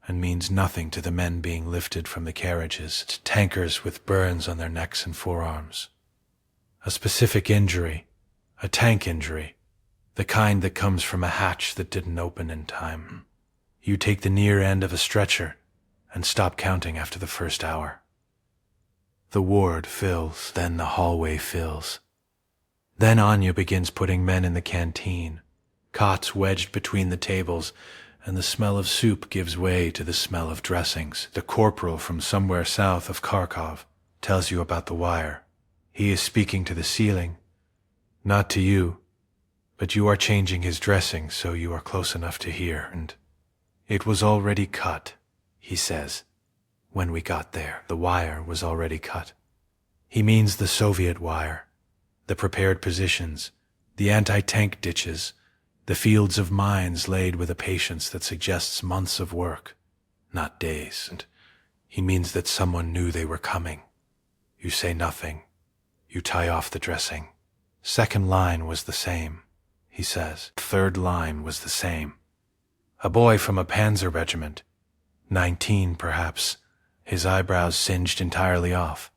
S1: and means nothing to the men being lifted from the carriages, to tankers with burns on their necks and forearms. A specific injury, a tank injury, the kind that comes from a hatch that didn't open in time. You take the near end of a stretcher and stop counting after the first hour. The ward fills, then the hallway fills. Then Anya begins putting men in the canteen, cots wedged between the tables, and the smell of soup gives way to the smell of dressings. The corporal from somewhere south of Kharkov tells you about the wire. He is speaking to the ceiling, not to you, but you are changing his dressing so you are close enough to hear, and it was already cut, he says. When we got there, the wire was already cut. He means the Soviet wire, the prepared positions, the anti-tank ditches, the fields of mines laid with a patience that suggests months of work, not days. And he means that someone knew they were coming. You say nothing. You tie off the dressing. Second line was the same, he says. Third line was the same. A boy from a panzer regiment, 19 perhaps, his eyebrows singed entirely off,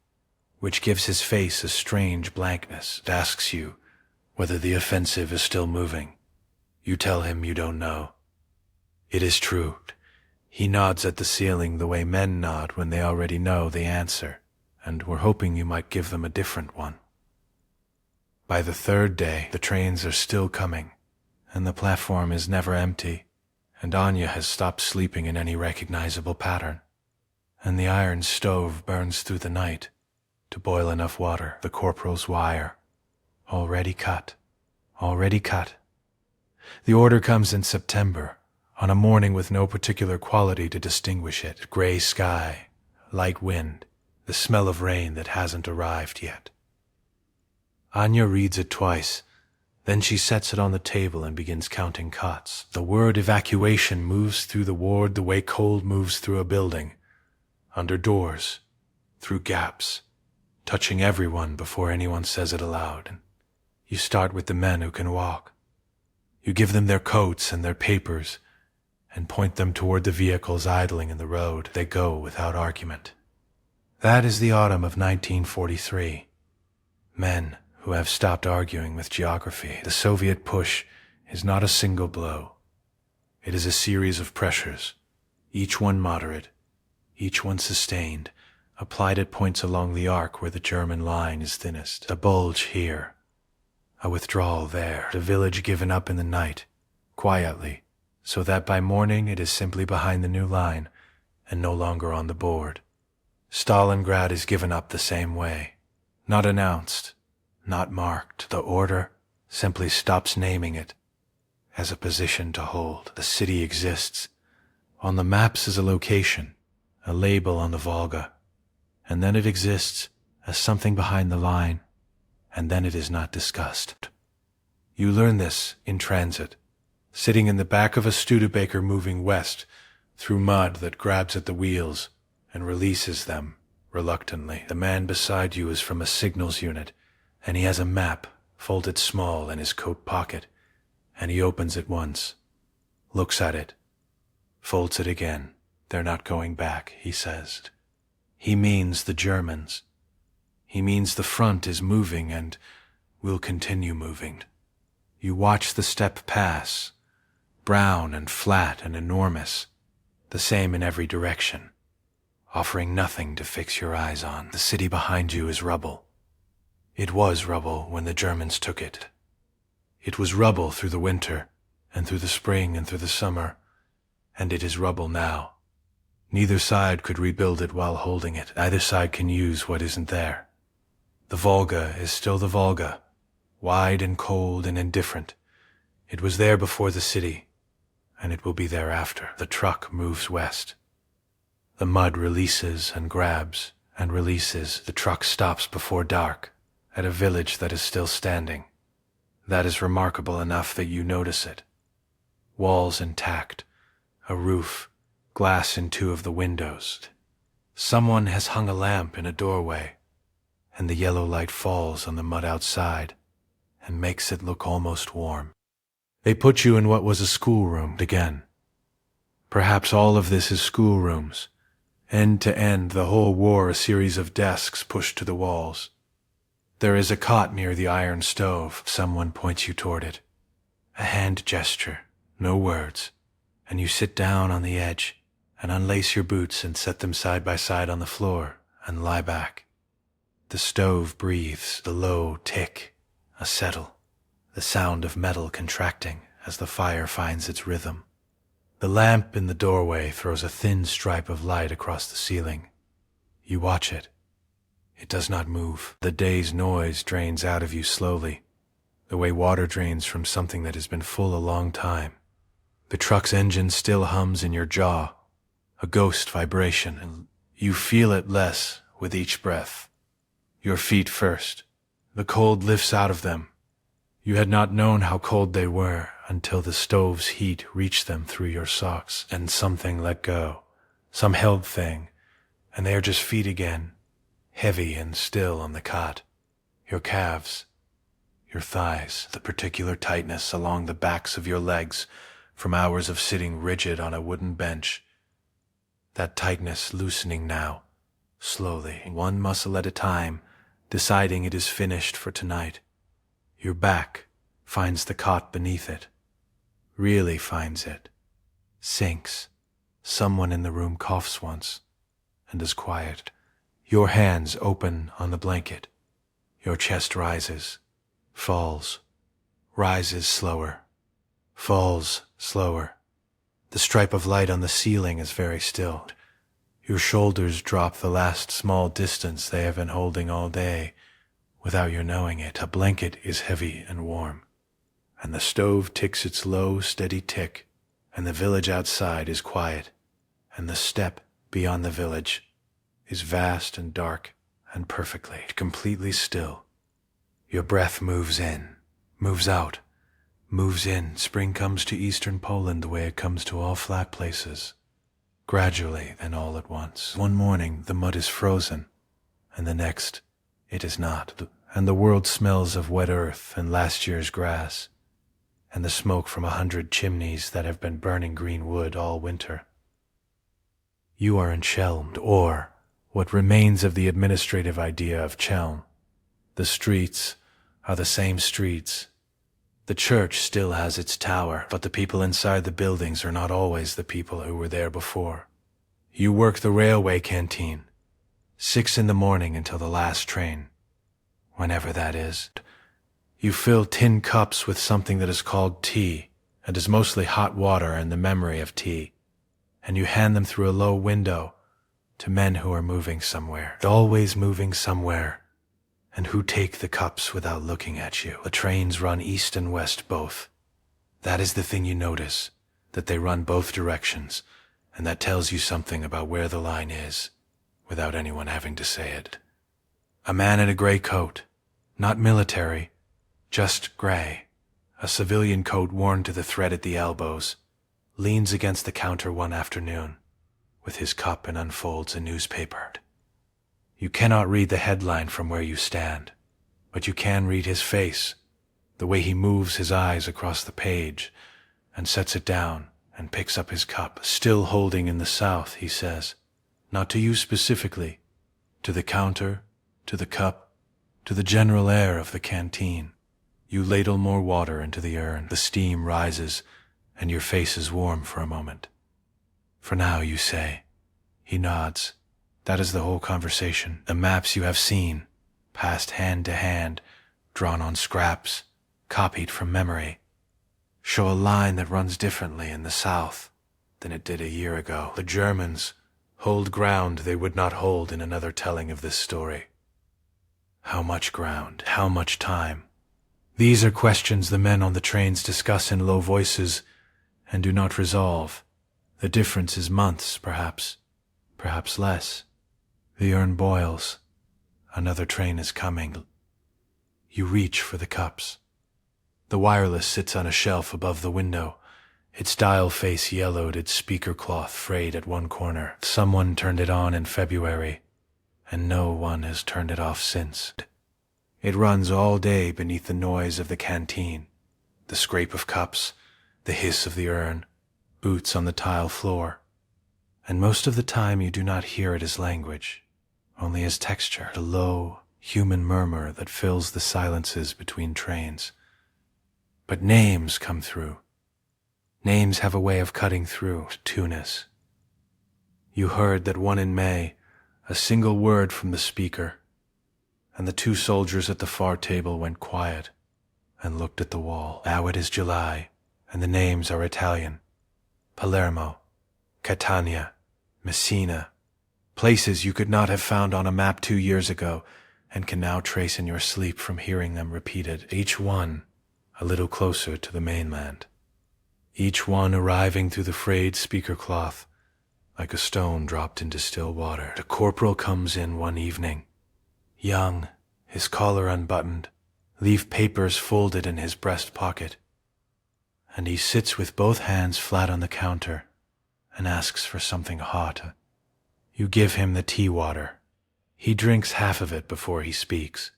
S1: which gives his face a strange blankness, and asks you whether the offensive is still moving. You tell him you don't know. It is true. He nods at the ceiling the way men nod when they already know the answer, and were hoping you might give them a different one. By the third day, the trains are still coming, and the platform is never empty, and Anya has stopped sleeping in any recognizable pattern, and the iron stove burns through the night to boil enough water, the corporal's wire, already cut. The order comes in September, on a morning with no particular quality to distinguish it. Gray sky, light wind, the smell of rain that hasn't arrived yet. Anya reads it twice, then she sets it on the table and begins counting cots. The word evacuation moves through the ward the way cold moves through a building, under doors, through gaps, touching everyone before anyone says it aloud. And you start with the men who can walk. You give them their coats and their papers, and point them toward the vehicles idling in the road. They go without argument. That is the autumn of 1943. Men who have stopped arguing with geography. The Soviet push is not a single blow. It is a series of pressures, each one moderate, each one sustained, applied at points along the arc where the German line is thinnest. A bulge here, a withdrawal there, the village given up in the night, quietly, so that by morning it is simply behind the new line and no longer on the board. Stalingrad is given up the same way, not announced, not marked. The order simply stops naming it as a position to hold. The city exists. On the maps is a location, a label on the Volga, and then it exists as something behind the line, and then it is not discussed. You learn this in transit, sitting in the back of a Studebaker moving west through mud that grabs at the wheels and releases them reluctantly. The man beside you is from a signals unit, and he has a map folded small in his coat pocket, and he opens it once, looks at it, folds it again. They're not going back, he says. He means the Germans. He means the front is moving and will continue moving. You watch the steppe pass, brown and flat and enormous, the same in every direction, offering nothing to fix your eyes on. The city behind you is rubble. It was rubble when the Germans took it. It was rubble through the winter, and through the spring and through the summer, and it is rubble now. Neither side could rebuild it while holding it. Neither side can use what isn't there. The Volga is still the Volga, wide and cold and indifferent. It was there before the city, and it will be there after. The truck moves west. The mud releases and grabs and releases. The truck stops before dark, at a village that is still standing. That is remarkable enough that you notice it. Walls intact, a roof, glass in 2 of the windows. Someone has hung a lamp in a doorway, and the yellow light falls on the mud outside and makes it look almost warm. They put you in what was a schoolroom again. Perhaps all of this is schoolrooms. End to end, the whole war a series of desks pushed to the walls. There is a cot near the iron stove. Someone points you toward it. A hand gesture, no words, and you sit down on the edge and unlace your boots and set them side by side on the floor and lie back. The stove breathes, the low tick, a settle, the sound of metal contracting as the fire finds its rhythm. The lamp in the doorway throws a thin stripe of light across the ceiling. You watch it. It does not move. The day's noise drains out of you slowly, the way water drains from something that has been full a long time. The truck's engine still hums in your jaw, a ghost vibration, and you feel it less with each breath. Your feet first. The cold lifts out of them. You had not known how cold they were until the stove's heat reached them through your socks, and something let go, some held thing, and they are just feet again, heavy and still on the cot. Your calves, your thighs, the particular tightness along the backs of your legs from hours of sitting rigid on a wooden bench. That tightness loosening now, slowly, one muscle at a time, deciding it is finished for tonight. Your back finds the cot beneath it, really finds it, sinks. Someone in the room coughs once, and is quiet. Your hands open on the blanket. Your chest rises, falls, rises slower, falls slower. The stripe of light on the ceiling is very still. Your shoulders drop the last small distance they have been holding all day, without your knowing it. A blanket is heavy and warm, and the stove ticks its low, steady tick, and the village outside is quiet, and the steppe beyond the village is vast and dark and perfectly, completely still. Your breath moves in, moves out, moves in. Spring comes to eastern Poland the way it comes to all flat places, gradually and all at once. One morning the mud is frozen, and the next it is not, and the world smells of wet earth and last year's grass, and the smoke from 100 chimneys that have been burning green wood all winter. You are in Chelm, or what remains of the administrative idea of Chelm. The streets are the same streets. The church still has its tower, but the people inside the buildings are not always the people who were there before. You work the railway canteen, 6 in the morning until the last train, whenever that is. You fill tin cups with something that is called tea, and is mostly hot water and the memory of tea, and you hand them through a low window to men who are moving somewhere, always moving somewhere, and who take the cups without looking at you. The trains run east and west both. That is the thing you notice, that they run both directions, and that tells you something about where the line is, without anyone having to say it. A man in a gray coat, not military, just gray, a civilian coat worn to the thread at the elbows, leans against the counter one afternoon, with his cup, and unfolds a newspaper. You cannot read the headline from where you stand, but you can read his face, the way he moves his eyes across the page, and sets it down and picks up his cup. Still holding in the south, he says, not to you specifically, to the counter, to the cup, to the general air of the canteen. You ladle more water into the urn. The steam rises, and your face is warm for a moment. For now, you say. He nods. That is the whole conversation. The maps you have seen, passed hand to hand, drawn on scraps, copied from memory, show a line that runs differently in the south than it did a year ago. The Germans hold ground they would not hold in another telling of this story. How much ground? How much time? These are questions the men on the trains discuss in low voices and do not resolve. The difference is months, perhaps less. The urn boils. Another train is coming. You reach for the cups. The wireless sits on a shelf above the window, its dial face yellowed, its speaker cloth frayed at one corner. Someone turned it on in February, and no one has turned it off since. It runs all day beneath the noise of the canteen, the scrape of cups, the hiss of the urn, boots on the tile floor. And most of the time you do not hear it as language, only as texture, a low, human murmur that fills the silences between trains. But names come through. Names have a way of cutting through two-ness. You heard that one in May, a single word from the speaker, and the 2 soldiers at the far table went quiet and looked at the wall. Now it is July, and the names are Italian. Palermo, Catania, Messina, places you could not have found on a map 2 years ago and can now trace in your sleep from hearing them repeated, each one a little closer to the mainland, each one arriving through the frayed speaker cloth like a stone dropped into still water. The corporal comes in one evening, young, his collar unbuttoned, leaf papers folded in his breast pocket, and he sits with both hands flat on the counter and asks for something hot. You give him the tea water. He drinks half of it before he speaks.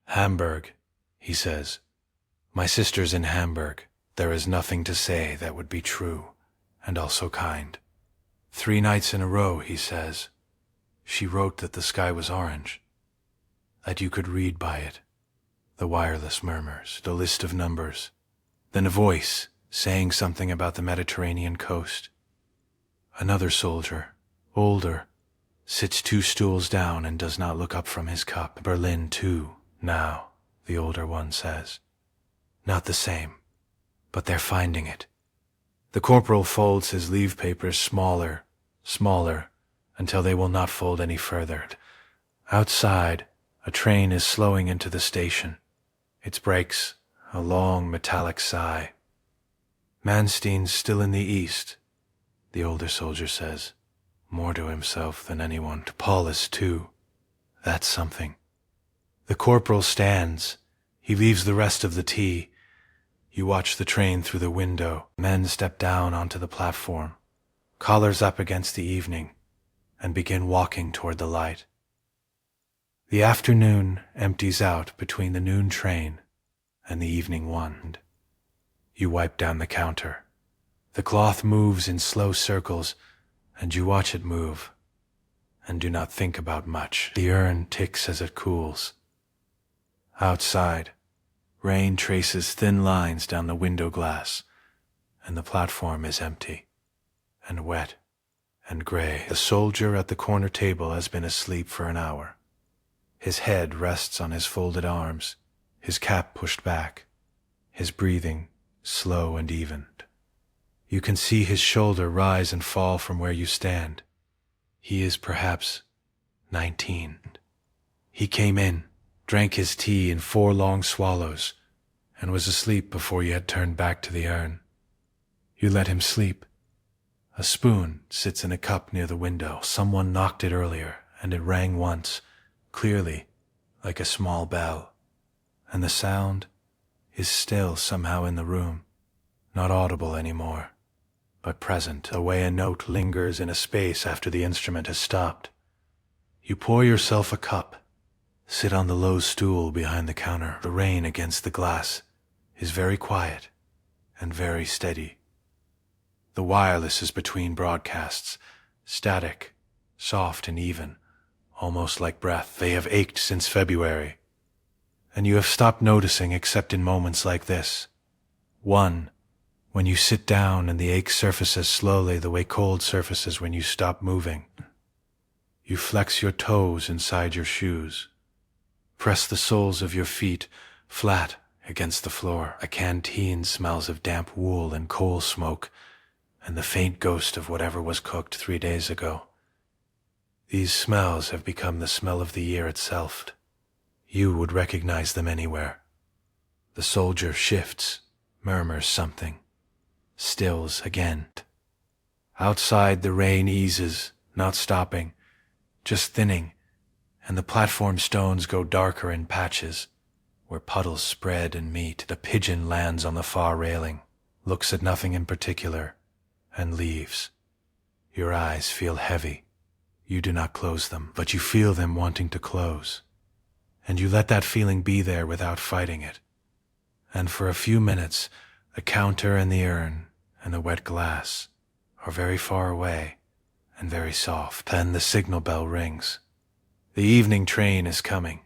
S1: Hamburg, he says. My sister's in Hamburg. There is nothing to say that would be true, and also kind. 3 nights in a row, he says, she wrote that the sky was orange, that you could read by it. The wireless murmurs, the list of numbers, then a voice saying something about the Mediterranean coast. Another soldier, older, sits 2 stools down and does not look up from his cup. Berlin, too, now, the older one says. Not the same, but they're finding it. The corporal folds his leave papers smaller, until they will not fold any further. Outside, a train is slowing into the station. Its brakes, a long metallic sigh. Manstein's still in the east, the older soldier says, more to himself than anyone. To Paulus, too. That's something. The corporal stands. He leaves the rest of the tea. You watch the train through the window. Men step down onto the platform, collars up against the evening, and begin walking toward the light. The afternoon empties out between the noon train and the evening one. You wipe down the counter. The cloth moves in slow circles, and you watch it move, and do not think about much. The urn ticks as it cools. Outside, rain traces thin lines down the window glass, and the platform is empty, and wet, and gray. The soldier at the corner table has been asleep for an hour. His head rests on his folded arms, his cap pushed back, his breathing slow and even. You can see his shoulder rise and fall from where you stand. He is perhaps 19. He came in, drank his tea in 4 long swallows, and was asleep before you had turned back to the urn. You let him sleep. A spoon sits in a cup near the window. Someone knocked it earlier, and it rang once, clearly, like a small bell, and the sound is still somehow in the room, not audible anymore, but present, the way a note lingers in a space after the instrument has stopped. You pour yourself a cup, sit on the low stool behind the counter. The rain against the glass is very quiet and very steady. The wireless is between broadcasts, static, soft and even, almost like breath. They have ached since February, and you have stopped noticing except in moments like this. One, when you sit down and the ache surfaces slowly the way cold surfaces when you stop moving. You flex your toes inside your shoes. Press the soles of your feet flat against the floor. A canteen smells of damp wool and coal smoke, and the faint ghost of whatever was cooked 3 days ago. These smells have become the smell of the year itself. You would recognize them anywhere. The soldier shifts, murmurs something, stills again. Outside the rain eases, not stopping, just thinning, and the platform stones go darker in patches, where puddles spread and meet. The pigeon lands on the far railing, looks at nothing in particular, and leaves. Your eyes feel heavy. You do not close them, but you feel them wanting to close. And you let that feeling be there without fighting it. And for a few minutes, the counter and the urn and the wet glass are very far away and very soft. Then the signal bell rings. The evening train is coming.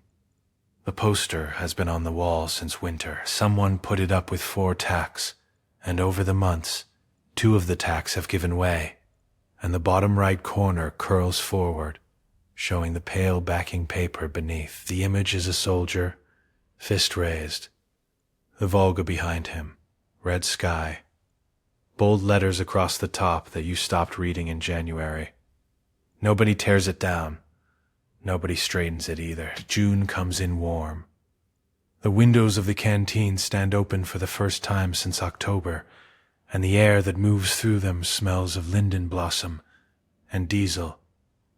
S1: The poster has been on the wall since winter. Someone put it up with 4 tacks, and over the months, 2 of the tacks have given way, and the bottom right corner curls forward, showing the pale backing paper beneath. The image is a soldier, fist raised. The Volga behind him, red sky, bold letters across the top that you stopped reading in January. Nobody tears it down. Nobody straightens it either. June comes in warm. The windows of the canteen stand open for the first time since October, and the air that moves through them smells of linden blossom and diesel,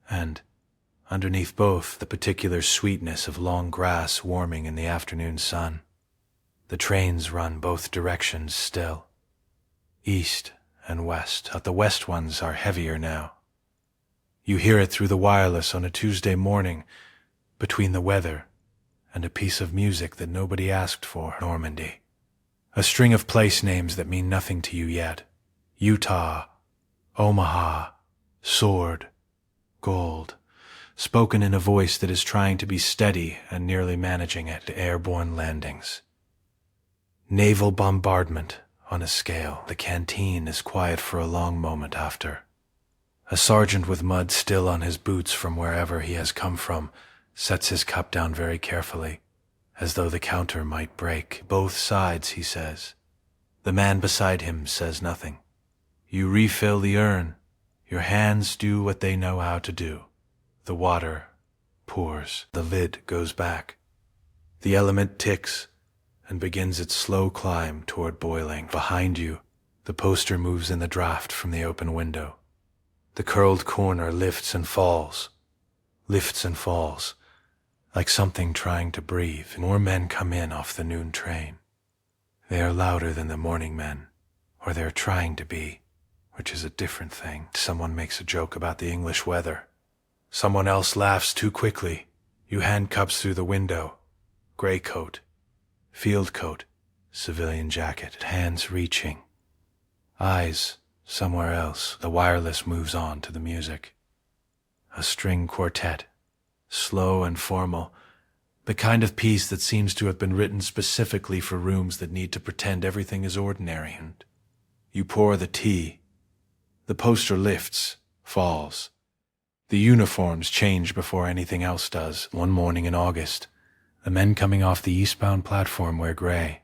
S1: and, underneath both, the particular sweetness of long grass warming in the afternoon sun. The trains run both directions still, east and west, but the west ones are heavier now. You hear it through the wireless on a Tuesday morning, between the weather and a piece of music that nobody asked for. Normandy, A string of place names that mean nothing to you yet. Utah, Omaha, Sword, Gold, spoken in a voice that is trying to be steady and nearly managing it. Airborne landings. Naval bombardment on a scale. The canteen is quiet for a long moment after. A sergeant with mud still on his boots from wherever he has come from sets his cup down very carefully, as though the counter might break. Both sides, he says. The man beside him says nothing. You refill the urn. Your hands do what they know how to do. The water pours. The lid goes back. The element ticks and begins its slow climb toward boiling. Behind you, the poster moves in the draft from the open window. The curled corner lifts and falls, like something trying to breathe. More men come in off the noon train. They are louder than the morning men, or they're trying to be, which is a different thing. Someone makes a joke about the English weather. Someone else laughs too quickly. You hand cups through the window. Gray coat, field coat, civilian jacket, hands reaching. Eyes somewhere else. The wireless moves on to the music. A string quartet, slow and formal, the kind of piece that seems to have been written specifically for rooms that need to pretend everything is ordinary. And you pour the tea. The poster lifts, falls. The uniforms change before anything else does. One morning in August, the men coming off the eastbound platform wear gray.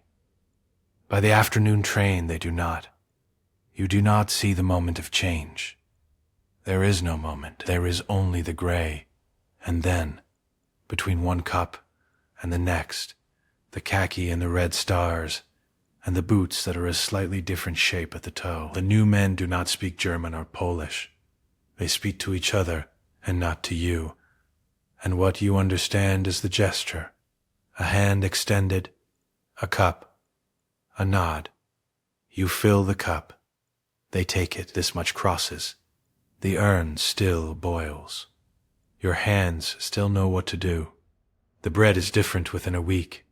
S1: By the afternoon train, they do not. You do not see the moment of change. There is no moment. There is only the gray. And then, between one cup and the next, the khaki and the red stars, and the boots that are a slightly different shape at the toe. The new men do not speak German or Polish. They speak to each other and not to you. And what you understand is the gesture. A hand extended, a cup, a nod. You fill the cup. They take it. This much crosses. The urn still boils. Your hands still know what to do. The bread is different within a week.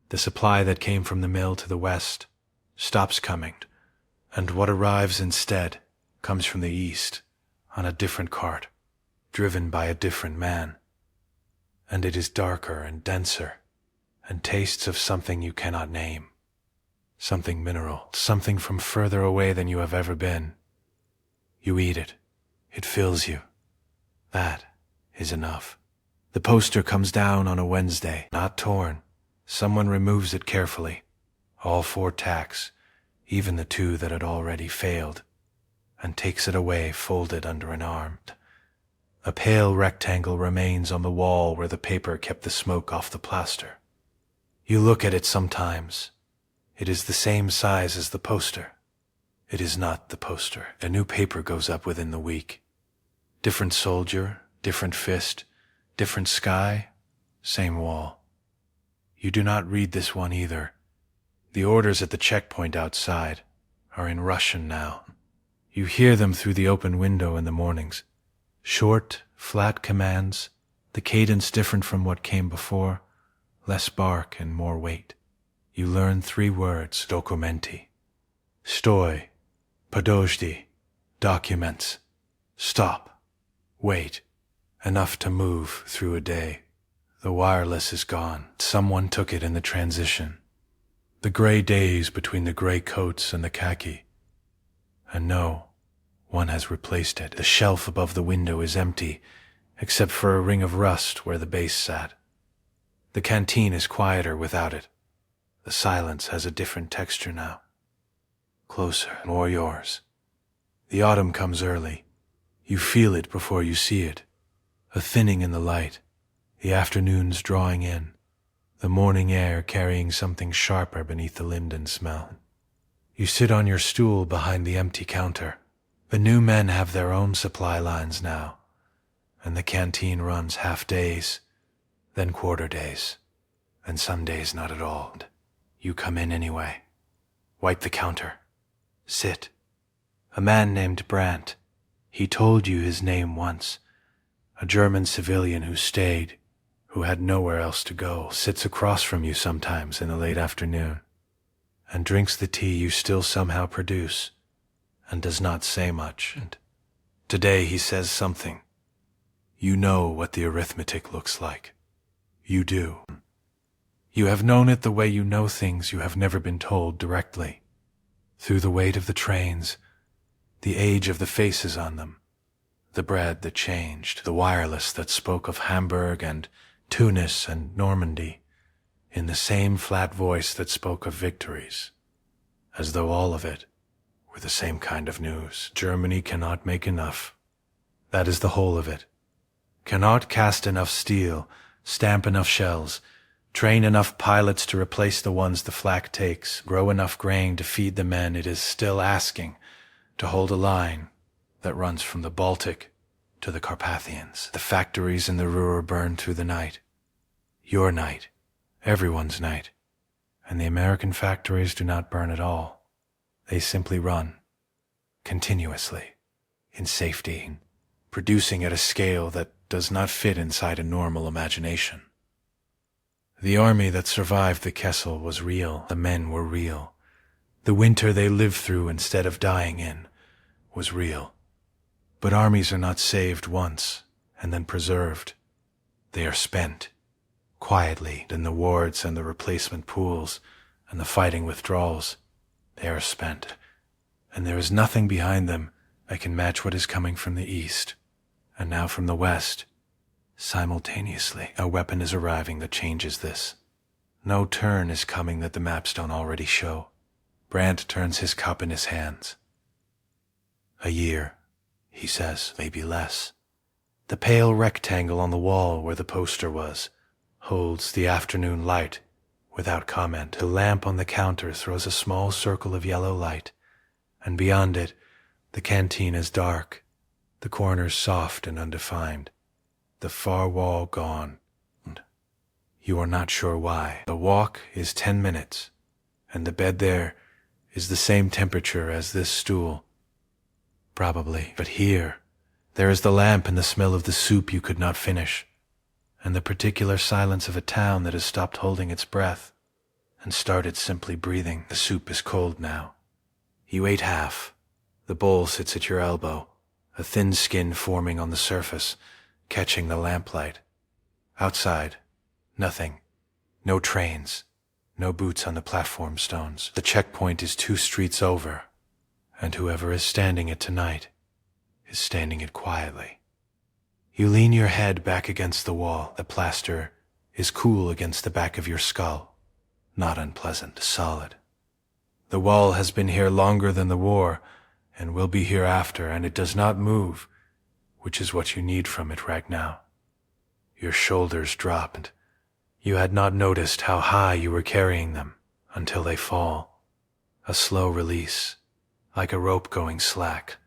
S1: The supply that came from the mill to the west stops coming, and what arrives instead comes from the east on a different cart, driven by a different man. And it is darker and denser, and tastes of something you cannot name. Something mineral, something from further away than you have ever been. You eat it. It fills you. That is enough. The poster comes down on a Wednesday, not torn. Someone removes it carefully. All 4 tacks, even the 2 that had already failed, and takes it away folded under an arm. A pale rectangle remains on the wall where the paper kept the smoke off the plaster. You look at it sometimes. It is the same size as the poster. It is not the poster. A new paper goes up within the week. Different soldier, different fist, different sky, same wall. You do not read this one either. The orders at the checkpoint outside are in Russian now. You hear them through the open window in the mornings. Short, flat commands, the cadence different from what came before, less bark and more weight. You learn 3 words, dokumenti. Stoi, podojdi, documents. Stop, wait, enough to move through a day. The wireless is gone. Someone took it in the transition. The gray days between the gray coats and the khaki. And no, one has replaced it. The shelf above the window is empty, except for a ring of rust where the base sat. The canteen is quieter without it. The silence has a different texture now. Closer, more yours. The autumn comes early. You feel it before you see it. A thinning in the light. The afternoons drawing in. The morning air carrying something sharper beneath the linden smell. You sit on your stool behind the empty counter. The new men have their own supply lines now, and the canteen runs half days, then quarter days, and some days not at all. You come in anyway. Wipe the counter. Sit. A man named Brandt. He told you his name once. A German civilian who stayed, who had nowhere else to go, sits across from you sometimes in the late afternoon. and drinks the tea you still somehow produce, and does not say much. And today he says something. You know what the arithmetic looks like. You do. You have known it the way you know things you have never been told directly, through the weight of the trains, the age of the faces on them, the bread that changed, the wireless that spoke of Hamburg and Tunis and Normandy, in the same flat voice that spoke of victories, as though all of it were the same kind of news. Germany cannot make enough. That is the whole of it. Cannot cast enough steel, stamp enough shells, train enough pilots to replace the ones the flak takes, grow enough grain to feed the men it is still asking, to hold a line that runs from the Baltic to the Carpathians. The factories in the Ruhr burn through the night. Your night. Everyone's night. And the American factories do not burn at all. They simply run, continuously, in safety, producing at a scale that does not fit inside a normal imagination. The army that survived the Kessel was real. The men were real. The winter they lived through instead of dying in was real. But armies are not saved once and then preserved. They are spent, quietly, in the wards and the replacement pools and the fighting withdrawals. They are spent, and there is nothing behind them that can match what is coming from the east, and now from the west. Simultaneously, a weapon is arriving that changes this. No turn is coming that the maps don't already show. Brandt turns his cup in his hands. A year, he says, maybe less. The pale rectangle on the wall where the poster was holds the afternoon light without comment. The lamp on the counter throws a small circle of yellow light, and beyond it, the canteen is dark, the corners soft and undefined, the far wall gone. You are not sure why. The walk is 10 minutes, and the bed there is the same temperature as this stool. Probably. But here, there is the lamp and the smell of the soup you could not finish, and the particular silence of a town that has stopped holding its breath and started simply breathing. The soup is cold now. You ate half. The bowl sits at your elbow, a thin skin forming on the surface, catching the lamplight. Outside, nothing. No trains. No boots on the platform stones. The checkpoint is 2 streets over, and whoever is standing it tonight is standing it quietly. You lean your head back against the wall. The plaster is cool against the back of your skull. Not unpleasant, solid. The wall has been here longer than the war, and will be here after, and it does not move, which is what you need from it right now. Your shoulders drop, and you had not noticed how high you were carrying them until they fall. A slow release, like a rope going slack,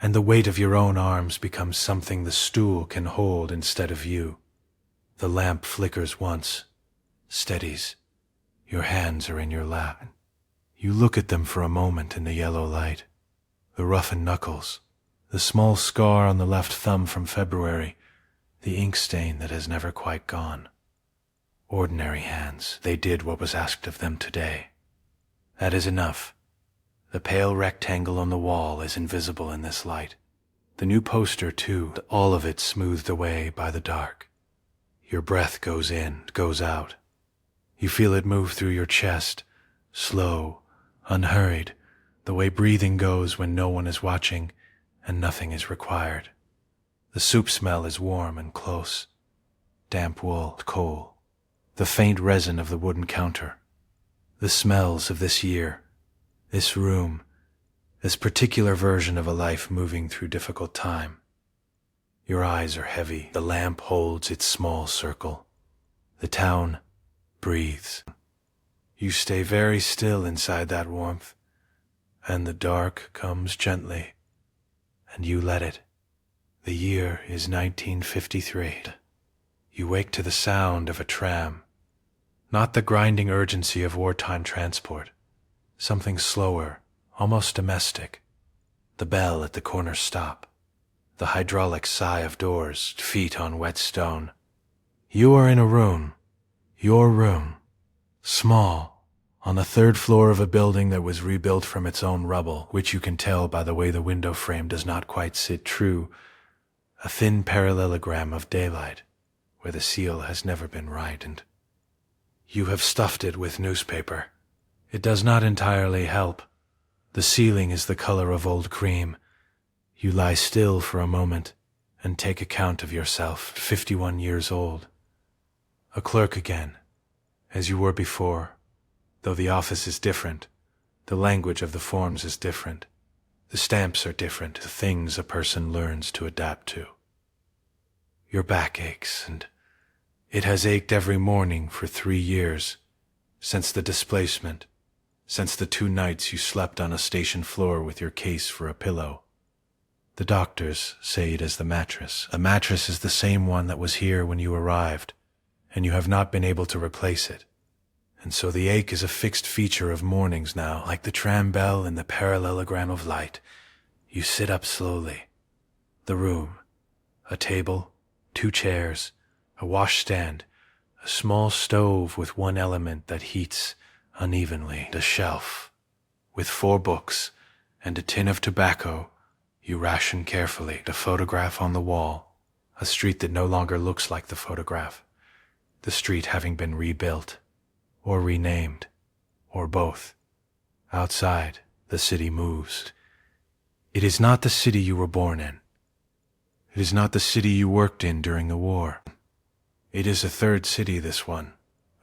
S1: and the weight of your own arms becomes something the stool can hold instead of you. The lamp flickers once, steadies. Your hands are in your lap. You look at them for a moment in the yellow light. The roughened knuckles, the small scar on the left thumb from February, the ink stain that has never quite gone. Ordinary hands, they did what was asked of them today. That is enough. The pale rectangle on the wall is invisible in this light. The new poster, too, all of it smoothed away by the dark. Your breath goes in, goes out. You feel it move through your chest, slow, unhurried, the way breathing goes when no one is watching and nothing is required. The soup smell is warm and close. Damp wool, coal, the faint resin of the wooden counter. The smells of this year, this room, this particular version of a life moving through difficult time. Your eyes are heavy. The lamp holds its small circle. The town breathes. You stay very still inside that warmth, and the dark comes gently, and you let it. The year is 1953. You wake to the sound of a tram, not the grinding urgency of wartime transport, something slower, almost domestic. The bell at the corner stop, the hydraulic sigh of doors, feet on wet stone. You are in a room, your room, small, On the third floor of a building that was rebuilt from its own rubble, which you can tell by the way the window frame does not quite sit true, a thin parallelogram of daylight, where the seal has never been right, and you have stuffed it with newspaper. It does not entirely help. The ceiling is the color of old cream. You lie still for a moment and take account of yourself, 51 years old. A clerk again, as you were before, though the office is different, the language of the forms is different, the stamps are different, the things a person learns to adapt to. Your back aches, and it has ached every morning for 3 years, since the displacement, since the 2 nights you slept on a station floor with your case for a pillow. The doctors say it is the mattress. The mattress is the same one that was here when you arrived, and you have not been able to replace it. And so the ache is a fixed feature of mornings now, like the tram bell in the parallelogram of light. You sit up slowly. The room, a table, 2 chairs, a washstand, a small stove with one element that heats unevenly, a shelf, with 4 books and a tin of tobacco. You ration carefully, the photograph on the wall, a street that no longer looks like the photograph, the street having been rebuilt, or renamed, or both. Outside, the city moves. It is not the city you were born in. It is not the city you worked in during the war. It is a third city, this one,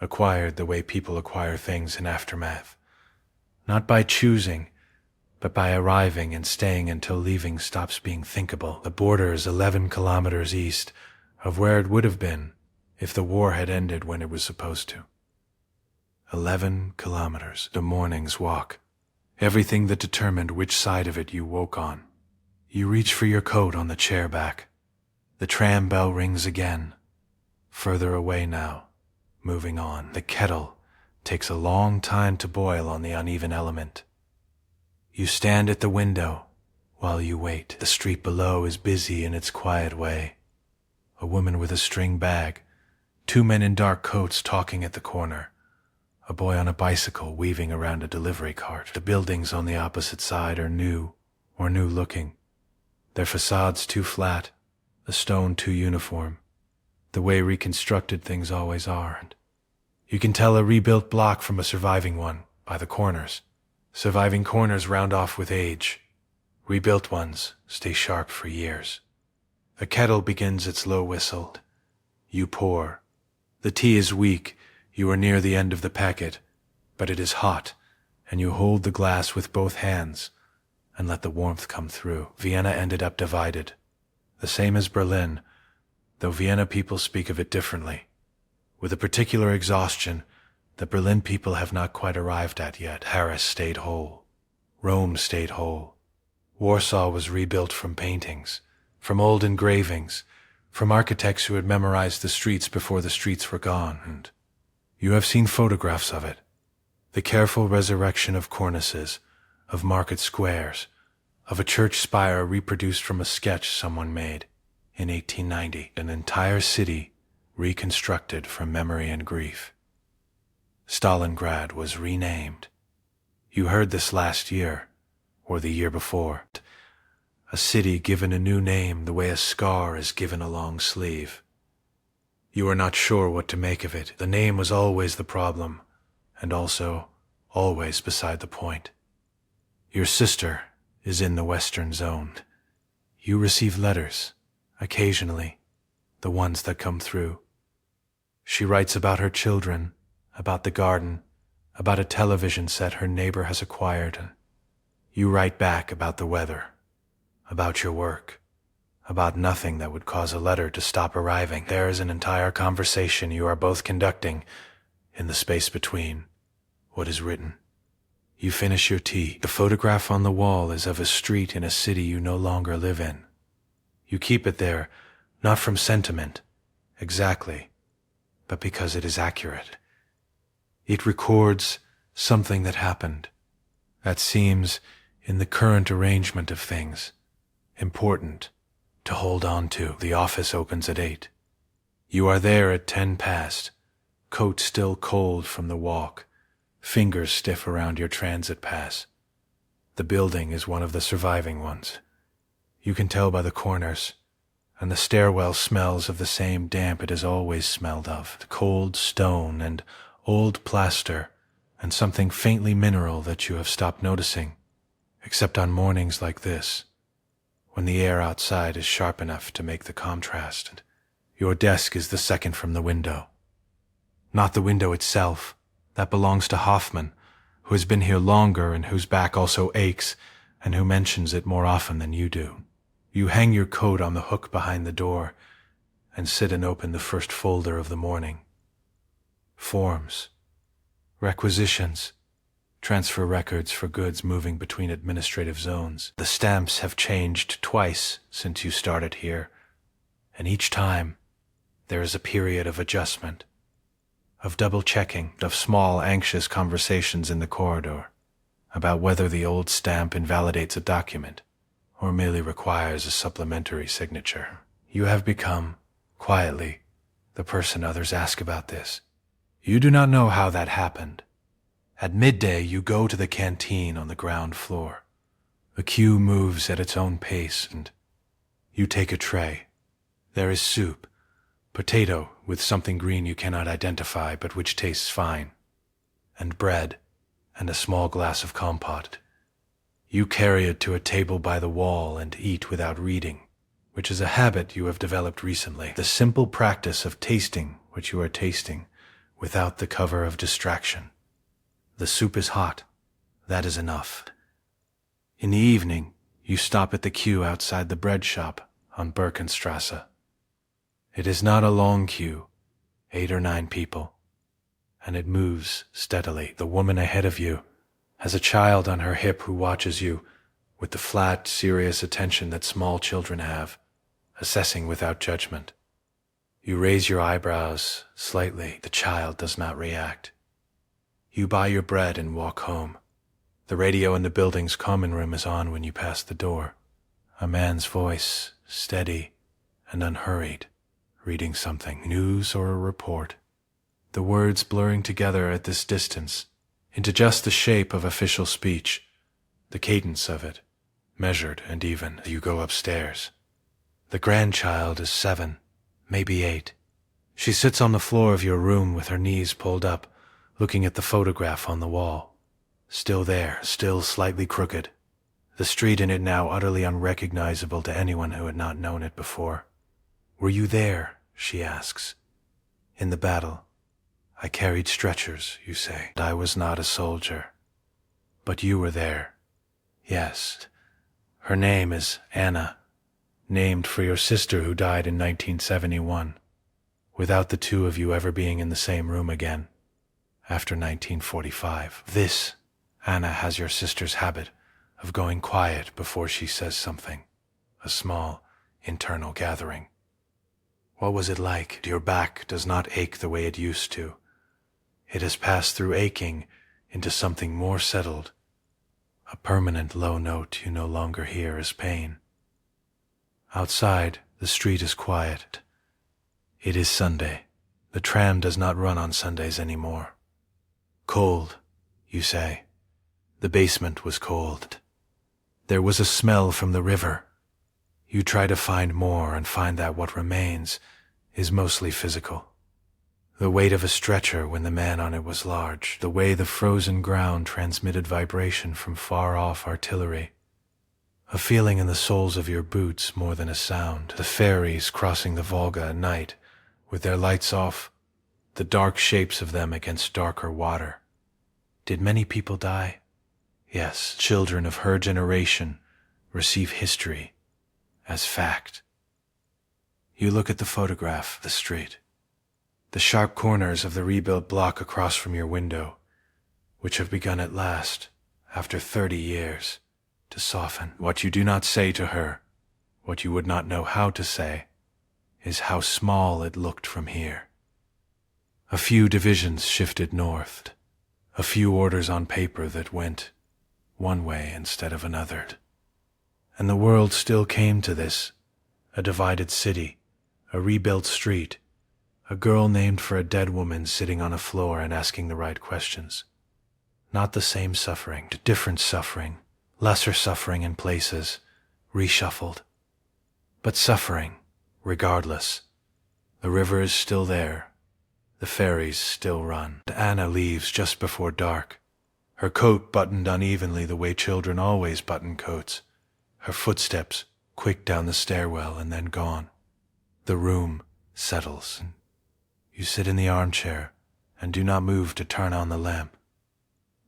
S1: acquired the way people acquire things in aftermath. Not by choosing, but by arriving and staying until leaving stops being thinkable. The border is 11 kilometers east of where it would have been if the war had ended when it was supposed to. 11 kilometers, the morning's walk. Everything that determined which side of it you woke on. You reach for your coat on the chair back. The tram bell rings again. Further away now, moving on. The kettle takes a long time to boil on the uneven element. You stand at the window while you wait. The street below is busy in its quiet way. A woman with a string bag, 2 men in dark coats talking at the corner, a boy on a bicycle weaving around a delivery cart. The buildings on the opposite side are new or new-looking, their facades too flat, the stone too uniform, the way reconstructed things always are. And you can tell a rebuilt block from a surviving one by the corners. Surviving corners round off with age. Rebuilt ones stay sharp for years. A kettle begins its low whistle. You pour. The tea is weak. You are near the end of the packet, but it is hot, and you hold the glass with both hands and let the warmth come through. Vienna ended up divided, the same as Berlin, though Vienna people speak of it differently, with a particular exhaustion that Berlin people have not quite arrived at yet. Paris stayed whole. Rome stayed whole. Warsaw was rebuilt from paintings, from old engravings, from architects who had memorized the streets before the streets were gone, and you have seen photographs of it. The careful resurrection of cornices, of market squares, of a church spire reproduced from a sketch someone made in 1890. An entire city reconstructed from memory and grief. Stalingrad was renamed. You heard this last year, or the year before. A city given a new name the way a scar is given a long sleeve. You are not sure what to make of it. The name was always the problem, and also always beside the point. Your sister is in the Western Zone. You receive letters, occasionally, the ones that come through. She writes about her children, about the garden, about a television set her neighbor has acquired. You write back about the weather, about your work, about nothing that would cause a letter to stop arriving. There is an entire conversation you are both conducting in the space between what is written. You finish your tea. The photograph on the wall is of a street in a city you no longer live in. You keep it there, not from sentiment, exactly, but because it is accurate. It records something that happened, that seems, in the current arrangement of things, important to hold on to. The office opens at 8. You are there at 10 past, coat still cold from the walk, fingers stiff around your transit pass. The building is one of the surviving ones. You can tell by the corners, and the stairwell smells of the same damp it has always smelled of, the cold stone and old plaster and something faintly mineral that you have stopped noticing, except on mornings like this, when the air outside is sharp enough to make the contrast, and your desk is the second from the window. Not the window itself, that belongs to Hoffman, who has been here longer and whose back also aches, and who mentions it more often than you do. You hang your coat on the hook behind the door and sit and open the first folder of the morning. Forms, requisitions, transfer records for goods moving between administrative zones. The stamps have changed twice since you started here, and each time there is a period of adjustment, of double-checking, of small, anxious conversations in the corridor about whether the old stamp invalidates a document or merely requires a supplementary signature. You have become, quietly, the person others ask about this. You do not know how that happened. At midday, you go to the canteen on the ground floor. The queue moves at its own pace, and you take a tray. There is soup, potato with something green you cannot identify but which tastes fine, and bread, and a small glass of compote. You carry it to a table by the wall and eat without reading, which is a habit you have developed recently. The simple practice of tasting what you are tasting without the cover of distraction. The soup is hot. That is enough. In the evening, you stop at the queue outside the bread shop on Birkenstrasse. It is not a long queue, 8 or 9 people, and it moves steadily. The woman ahead of you has a child on her hip who watches you with the flat, serious attention that small children have, assessing without judgment. You raise your eyebrows slightly. The child does not react. You buy your bread and walk home. The radio in the building's common room is on when you pass the door. A man's voice, steady and unhurried, reading something, news or a report. The words blurring together at this distance into just the shape of official speech, the cadence of it, measured and even. You go upstairs. The grandchild is 7, maybe 8. She sits on the floor of your room with her knees pulled up, looking at the photograph on the wall. Still there, still slightly crooked. The street in it now utterly unrecognizable to anyone who had not known it before. "Were you there?" she asks. "In the battle. I carried stretchers," you say. "I was not a soldier. But you were there." "Yes. Her name is Anna, named for your sister who died in 1971, without the two of you ever being in the same room again, after 1945. This, Anna has your sister's habit of going quiet before she says something, a small, internal gathering. What was it like? Your back does not ache the way it used to. It has passed through aching into something more settled, a permanent low note you no longer hear as pain. Outside, the street is quiet. It is Sunday. The tram does not run on Sundays anymore. Cold, you say. The basement was cold. There was a smell from the river. You try to find more and find that what remains is mostly physical. The weight of a stretcher when the man on it was large, the way the frozen ground transmitted vibration from far-off artillery, a feeling in the soles of your boots more than a sound, the ferries crossing the Volga at night, with their lights off, the dark shapes of them against darker water. Did many people die? Yes, children of her generation receive history as fact. You look at the photograph, the street, the sharp corners of the rebuilt block across from your window, which have begun at last, after 30 years, to soften. What you do not say to her, what you would not know how to say, is how small it looked from here. A few divisions shifted north, a few orders on paper that went one way instead of another. And the world still came to this, a divided city, a rebuilt street, a girl named for a dead woman sitting on a floor and asking the right questions. Not the same suffering, different suffering, lesser suffering in places, reshuffled. But suffering, regardless. The river is still there. The ferries still run. Anna leaves just before dark. Her coat buttoned unevenly the way children always button coats. Her footsteps quick down the stairwell and then gone. The room settles. You sit in the armchair and do not move to turn on the lamp.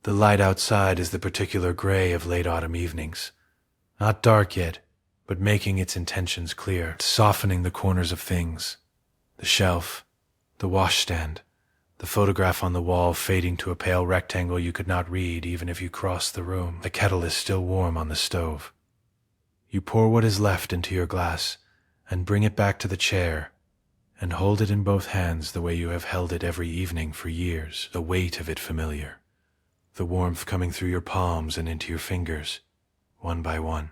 S1: The light outside is the particular gray of late autumn evenings. Not dark yet, but making its intentions clear, softening the corners of things. The shelf, the washstand, the photograph on the wall fading to a pale rectangle you could not read even if you crossed the room. The kettle is still warm on the stove. You pour what is left into your glass and bring it back to the chair and hold it in both hands the way you have held it every evening for years, the weight of it familiar. The warmth coming through your palms and into your fingers, one by one.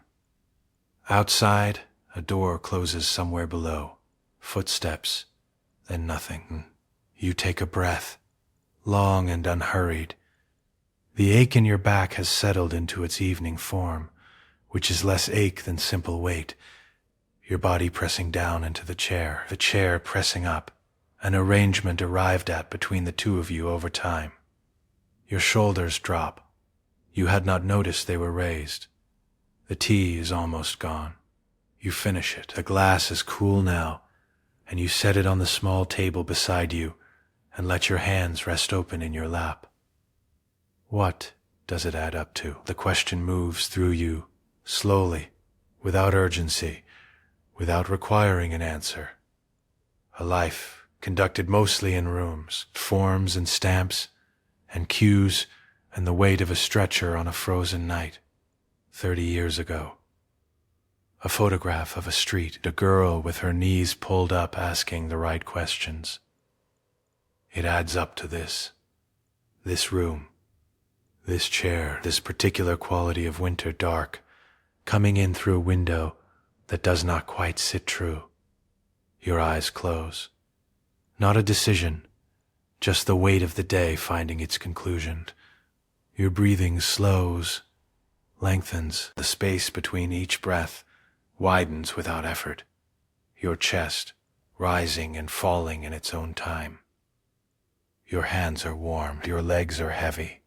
S1: Outside, a door closes somewhere below. Footsteps, then nothing. You take a breath, long and unhurried. The ache in your back has settled into its evening form, which is less ache than simple weight. Your body pressing down into the chair pressing up, an arrangement arrived at between the two of you over time. Your shoulders drop. You had not noticed they were raised. The tea is almost gone. You finish it. The glass is cool now, and you set it on the small table beside you and let your hands rest open in your lap. What does it add up to? The question moves through you, slowly, without urgency, without requiring an answer. A life conducted mostly in rooms, forms and stamps, and cues, and the weight of a stretcher on a frozen night, 30 years ago. A photograph of a street, a girl with her knees pulled up asking the right questions. It adds up to this room, this chair, this particular quality of winter dark, coming in through a window that does not quite sit true. Your eyes close. Not a decision, just the weight of the day finding its conclusion. Your breathing slows, lengthens. The space between each breath widens without effort. Your chest rising and falling in its own time. Your hands are warm. Your legs are heavy.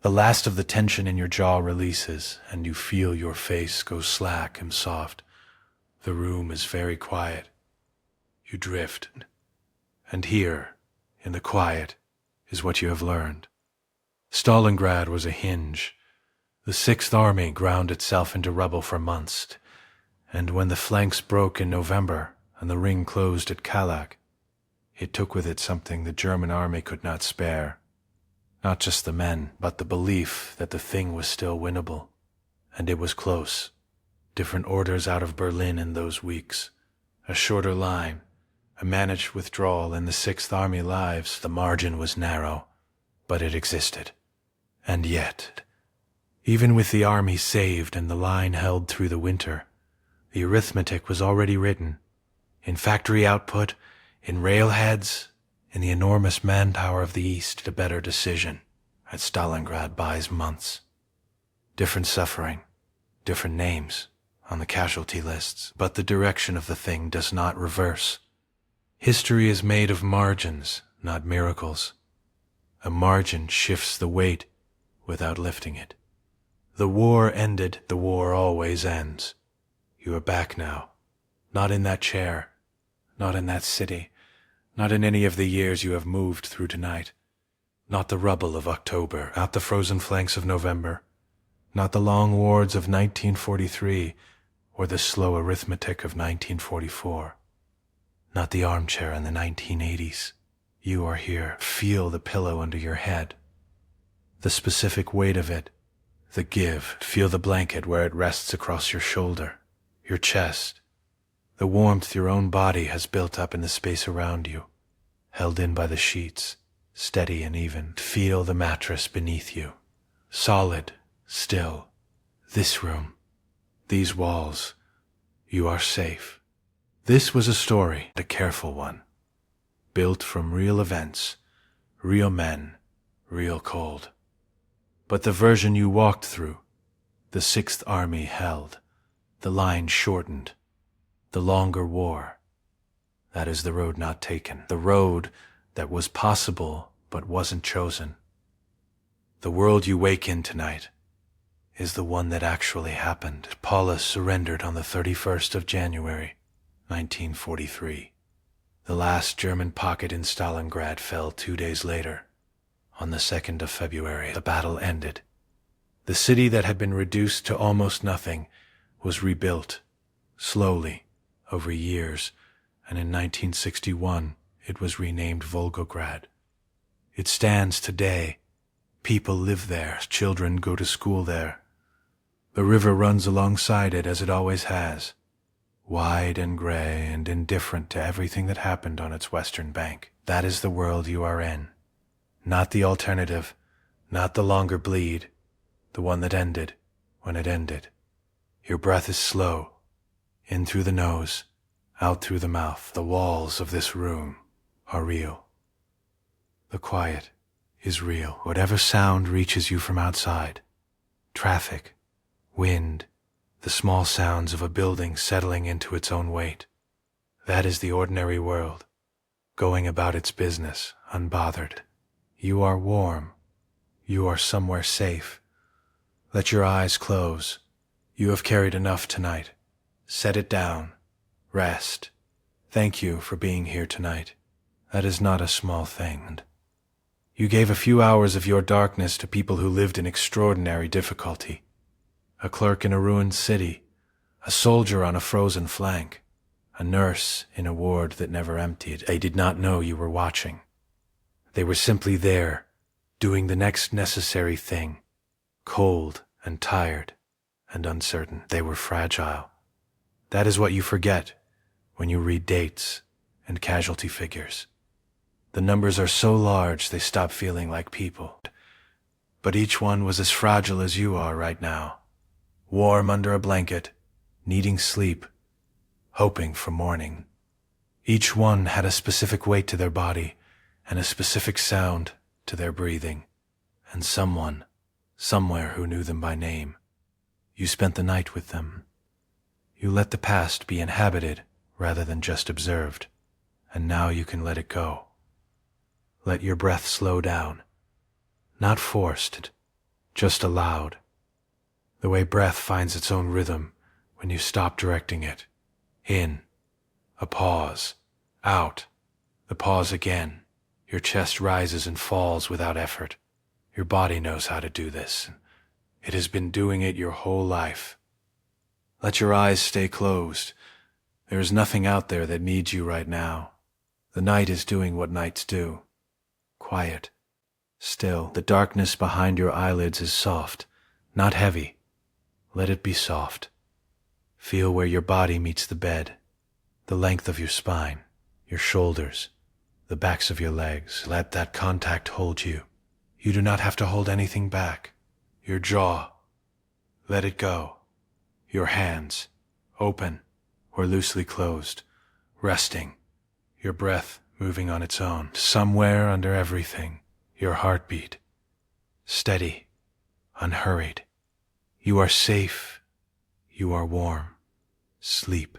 S1: The last of the tension in your jaw releases, and you feel your face go slack and soft. The room is very quiet. You drift. And here, in the quiet, is what you have learned. Stalingrad was a hinge. The Sixth Army ground itself into rubble for months, and when the flanks broke in November and the ring closed at Kalak, it took with it something the German army could not spare. Not just the men, but the belief that the thing was still winnable. And it was close. Different orders out of Berlin in those weeks. A shorter line. A managed withdrawal in the Sixth Army lives. The margin was narrow, but it existed. And yet, even with the army saved and the line held through the winter, the arithmetic was already written. In factory output, in railheads, in the enormous manpower of the East, a better decision at Stalingrad buys months. Different suffering, different names on the casualty lists, but the direction of the thing does not reverse. History is made of margins, not miracles. A margin shifts the weight without lifting it. The war ended, the war always ends. You are back now, not in that chair, not in that city, not in any of the years you have moved through tonight, not the rubble of October, not the frozen flanks of November, not the long wards of 1943 or the slow arithmetic of 1944. Not the armchair in the 1980s. You are here. Feel the pillow under your head. The specific weight of it. The give. Feel the blanket where it rests across your shoulder, your chest. The warmth your own body has built up in the space around you, held in by the sheets, steady and even. Feel the mattress beneath you. Solid, still. This room. These walls. You are safe. This was a story, a careful one, built from real events, real men, real cold. But the version you walked through, the Sixth Army held, the line shortened, the longer war, that is the road not taken, the road that was possible but wasn't chosen. The world you wake in tonight is the one that actually happened. Paula surrendered on the 31st of January, 1943. The last German pocket in Stalingrad fell 2 days later. On the 2nd of February, the battle ended. The city that had been reduced to almost nothing was rebuilt, slowly, over years, and in 1961 it was renamed Volgograd. It stands today. People live there, children go to school there. The river runs alongside it as it always has, wide and gray and indifferent to everything that happened on its western bank. That is the world you are in. Not the alternative, not the longer bleed, the one that ended when it ended. Your breath is slow, in through the nose, out through the mouth. The walls of this room are real. The quiet is real. Whatever sound reaches you from outside, traffic, wind, the small sounds of a building settling into its own weight, that is the ordinary world, going about its business, unbothered. You are warm. You are somewhere safe. Let your eyes close. You have carried enough tonight. Set it down. Rest. Thank you for being here tonight. That is not a small thing. You gave a few hours of your darkness to people who lived in extraordinary difficulty. A clerk in a ruined city, a soldier on a frozen flank, a nurse in a ward that never emptied. They did not know you were watching. They were simply there, doing the next necessary thing, cold and tired and uncertain. They were fragile. That is what you forget when you read dates and casualty figures. The numbers are so large they stop feeling like people. But each one was as fragile as you are right now, warm under a blanket, needing sleep, hoping for morning. Each one had a specific weight to their body and a specific sound to their breathing, and someone, somewhere who knew them by name. You spent the night with them. You let the past be inhabited rather than just observed, and now you can let it go. Let your breath slow down, not forced, just allowed. The way breath finds its own rhythm when you stop directing it. In, a pause, out, the pause again. Your chest rises and falls without effort. Your body knows how to do this. It has been doing it your whole life. Let your eyes stay closed. There is nothing out there that needs you right now. The night is doing what nights do. Quiet, still. The darkness behind your eyelids is soft, not heavy. Let it be soft. Feel where your body meets the bed, the length of your spine, your shoulders, the backs of your legs. Let that contact hold you. You do not have to hold anything back. Your jaw, let it go. Your hands, open or loosely closed, resting. Your breath moving on its own. Somewhere under everything, your heartbeat, steady, unhurried. You are safe. You are warm. Sleep.